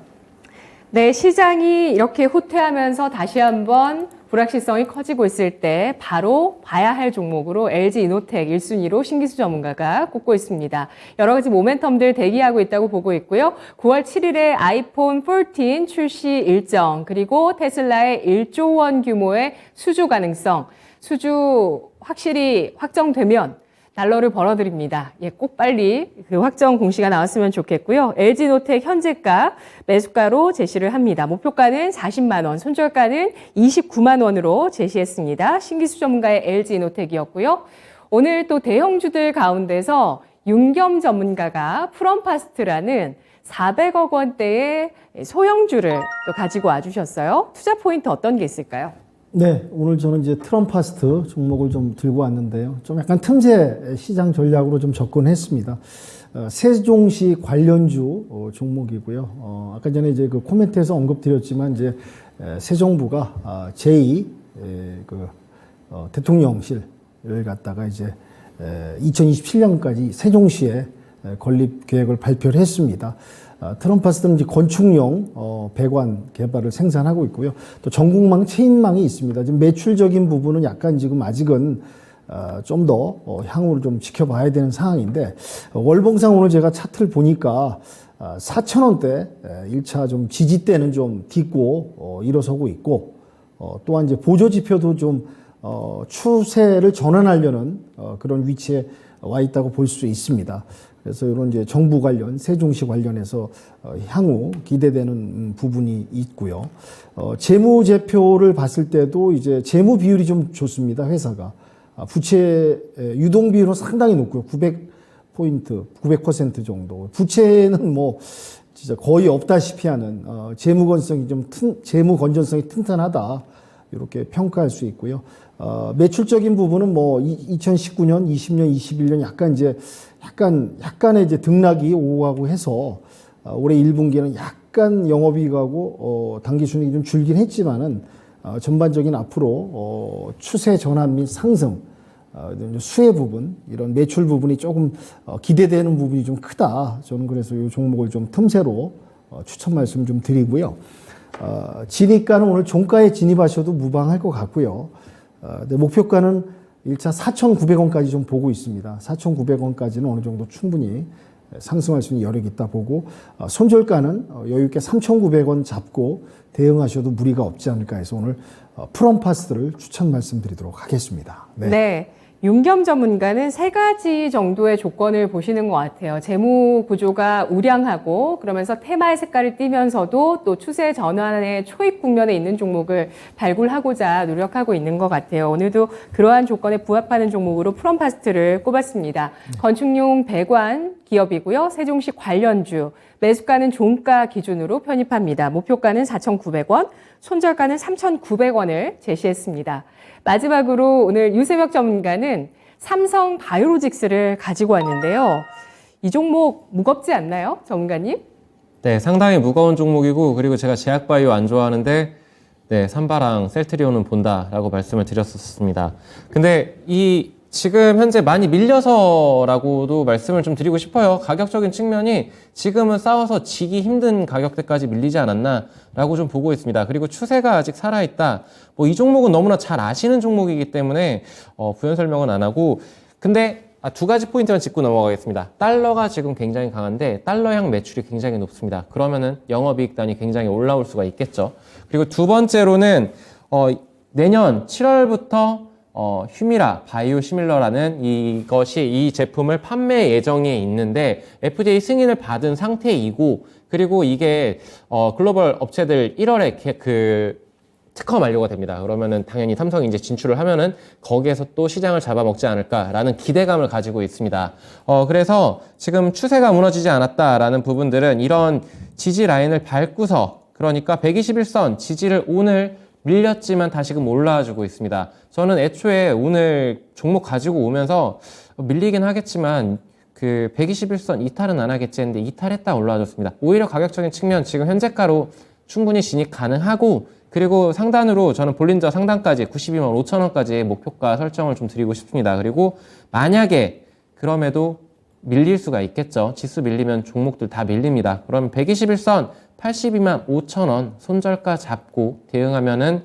네, 시장이 이렇게 후퇴하면서 다시 한번 불확실성이 커지고 있을 때 바로 봐야 할 종목으로 LG이노텍 1순위로 신기수 전문가가 꼽고 있습니다. 여러 가지 모멘텀들 대기하고 있다고 보고 있고요. 9월 7일에 아이폰 14 출시 일정, 그리고 테슬라의 1조 원 규모의 수주 가능성, 수주 확실히 확정되면 달러를 벌어드립니다. 꼭 빨리 그 확정 공시가 나왔으면 좋겠고요. LG이노텍 현재가 매수가로 제시를 합니다. 목표가는 40만 원, 손절가는 29만 원으로 제시했습니다. 신기수 전문가의 LG이노텍이었고요. 오늘 또 대형주들 가운데서 윤겸 전문가가 프롬파스트라는 400억 원대의 소형주를 또 가지고 와주셨어요. 투자 포인트 어떤 게 있을까요? 네, 오늘 저는 이제 트럼파스트 종목을 좀 들고 왔는데요. 좀 약간 틈새 시장 전략으로 좀 접근했습니다. 세종시 관련주 종목이고요. 아까 전에 이제 그 코멘트에서 언급드렸지만 이제 새 정부가 제2 대통령실을 갖다가 이제 2027년까지 세종시에 건립 계획을 발표를 했습니다. 트럼파스트는 이제 건축용 배관 개발을 생산하고 있고요. 또 전국망 체인망이 있습니다. 지금 매출적인 부분은 약간 지금 아직은 좀 더 향후를 좀 지켜봐야 되는 상황인데, 월봉상 오늘 제가 차트를 보니까 4,000원대 1차 좀 지지대는 좀 딛고 일어서고 있고, 또한 이제 보조 지표도 좀 추세를 전환하려는 그런 위치에 와 있다고 볼 수 있습니다. 그래서 이런 이제 정부 관련, 세종시 관련해서 향후 기대되는 부분이 있고요. 재무제표를 봤을 때도 이제 재무 비율이 좀 좋습니다. 회사가 부채 유동 비율은 상당히 높고요. 900포인트, 900% 정도. 부채는 뭐 진짜 거의 없다시피 하는 재무 건전성이 튼튼하다, 이렇게 평가할 수 있고요. 매출적인 부분은 뭐 2019년, 20년, 21년 약간의 이제 등락이 오고 가고 해서 올해 1분기는 약간 영업이익하고 당기순이익이 좀 줄긴 했지만은 전반적인 앞으로 추세 전환 및 상승, 수혜 부분, 이런 매출 부분이 조금 기대되는 부분이 좀 크다. 저는 그래서 이 종목을 좀 틈새로 추천 말씀 좀 드리고요. 진입가는 오늘 종가에 진입하셔도 무방할 것 같고요. 목표가는 1차 4,900원까지 좀 보고 있습니다. 4,900원까지는 어느 정도 충분히 상승할 수 있는 여력이 있다 보고, 손절가는 여유있게 3,900원 잡고 대응하셔도 무리가 없지 않을까 해서 오늘 프롬파스를 추천 말씀드리도록 하겠습니다. 네. 윤겸 전문가는 3가지 정도의 조건을 보시는 것 같아요. 재무 구조가 우량하고, 그러면서 테마의 색깔을 띠면서도 또 추세 전환의 초입 국면에 있는 종목을 발굴하고자 노력하고 있는 것 같아요. 오늘도 그러한 조건에 부합하는 종목으로 프롬파스트를 꼽았습니다. 건축용 배관 기업이고요. 세종시 관련주. 매수가는 종가 기준으로 편입합니다. 목표가는 4,900원, 손절가는 3,900원을 제시했습니다. 마지막으로 오늘 유세벽 전문가는 삼성 바이오로직스를 가지고 왔는데요. 이 종목 무겁지 않나요, 전문가님? 네, 상당히 무거운 종목이고, 그리고 제가 제약바이오 안 좋아하는데, 네, 삼바랑 셀트리온은 본다라고 말씀을 드렸었습니다. 근데 지금 현재 많이 밀려서라고도 말씀을 좀 드리고 싶어요. 가격적인 측면이 지금은 싸워서 지기 힘든 가격대까지 밀리지 않았나라고 좀 보고 있습니다. 그리고 추세가 아직 살아있다. 뭐 이 종목은 너무나 잘 아시는 종목이기 때문에 부연 설명은 안 하고, 근데 2가지 포인트만 짚고 넘어가겠습니다. 달러가 지금 굉장히 강한데 달러향 매출이 굉장히 높습니다. 그러면은 영업이익단이 굉장히 올라올 수가 있겠죠. 그리고 두 번째로는 내년 7월부터 휴미라 바이오시밀러라는 이 제품을 판매 예정에 있는데 FDA 승인을 받은 상태이고, 그리고 이게 글로벌 업체들 1월에 특허 만료가 됩니다. 그러면은 당연히 삼성이 이제 진출을 하면은 거기에서 또 시장을 잡아먹지 않을까라는 기대감을 가지고 있습니다. 그래서 지금 추세가 무너지지 않았다라는 부분들은 이런 지지 라인을 밟고서, 그러니까 121선 지지를 오늘 밀렸지만 다시금 올라와주고 있습니다. 저는 애초에 오늘 종목 가지고 오면서 밀리긴 하겠지만 121선 이탈은 안 하겠지 했는데 이탈했다 올라와줬습니다. 오히려 가격적인 측면 지금 현재가로 충분히 진입 가능하고, 그리고 상단으로 저는 볼린저 상단까지 92만 5천원까지 목표가 설정을 좀 드리고 싶습니다. 그리고 만약에 그럼에도 밀릴 수가 있겠죠. 지수 밀리면 종목들 다 밀립니다. 그러면 121선 82만 5천원 손절가 잡고 대응하면은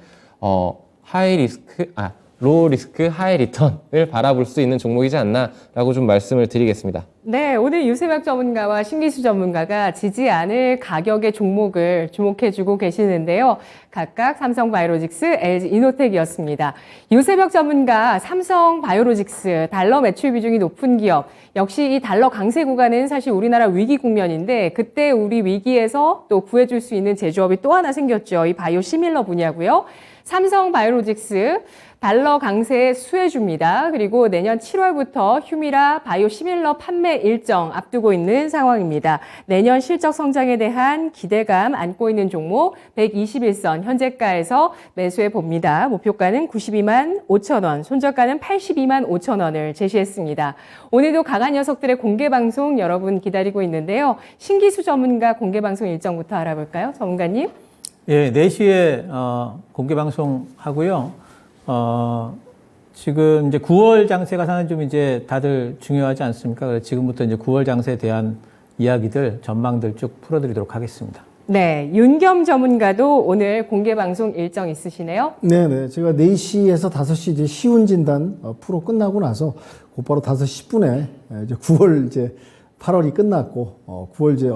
로우 리스크 하이 리턴을 바라볼 수 있는 종목이지 않나라고 좀 말씀을 드리겠습니다. 네, 오늘 유세벽 전문가와 신기수 전문가가 지지 않을 가격의 종목을 주목해주고 계시는데요. 각각 삼성바이오로직스, LG이노텍이었습니다. 유세벽 전문가 삼성바이오로직스, 달러 매출 비중이 높은 기업, 역시 이 달러 강세 구간은 사실 우리나라 위기 국면인데, 그때 우리 위기에서 또 구해줄 수 있는 제조업이 또 하나 생겼죠. 이 바이오 시밀러 분야고요. 삼성바이오로직스 달러 강세에 수혜줍니다. 그리고 내년 7월부터 휴미라 바이오 시밀러 판매 세분의 일정 앞두고 있는 상황입니다. 내년 실적 성장에 대한 기대감 안고 있는 종목 121선 현재가에서 매수해 봅니다. 목표가는 92만 5천 원, 손절가는 82만 5천 원을 제시했습니다. 오늘도 강한 녀석들의 공개 방송 여러분 기다리고 있는데요. 신기수 전문가 공개 방송 일정부터 알아볼까요? 전문가님? 예, 4시에 공개 방송 하고요. 지금 이제 9월 장세가 상당히 좀 이제 다들 중요하지 않습니까? 그래서 지금부터 이제 9월 장세에 대한 이야기들, 전망들 쭉 풀어드리도록 하겠습니다. 네, 윤겸 전문가도 오늘 공개 방송 일정 있으시네요. 네네. 제가 4시에서 5시 이제 시운 진단 프로 끝나고 나서 곧바로 5시 10분에 이제 9월 이제 8월이 끝났고 9월 이제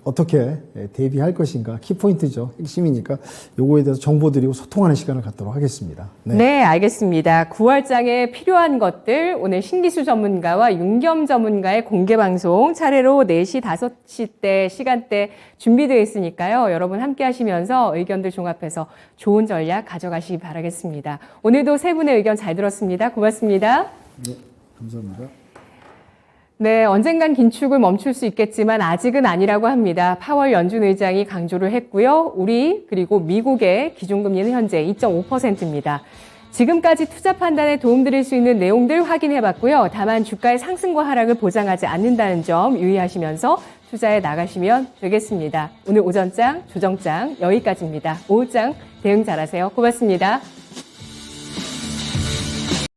어떻게 대비할 것인가 키포인트죠. 핵심이니까 요거에 대해서 정보 드리고 소통하는 시간을 갖도록 하겠습니다. 네, 알겠습니다. 9월장에 필요한 것들 오늘 신기수 전문가와 윤겸 전문가의 공개 방송 차례로 4시, 5시 때 시간대 준비되어 있으니까요. 여러분 함께 하시면서 의견들 종합해서 좋은 전략 가져가시기 바라겠습니다. 오늘도 세 분의 의견 잘 들었습니다. 고맙습니다. 네, 감사합니다. 네, 언젠간 긴축을 멈출 수 있겠지만 아직은 아니라고 합니다. 파월 연준 의장이 강조를 했고요. 우리 그리고 미국의 기준금리는 현재 2.5%입니다. 지금까지 투자 판단에 도움드릴 수 있는 내용들 확인해봤고요. 다만 주가의 상승과 하락을 보장하지 않는다는 점 유의하시면서 투자에 나가시면 되겠습니다. 오늘 오전장, 조정장 여기까지입니다. 오후장 대응 잘하세요. 고맙습니다.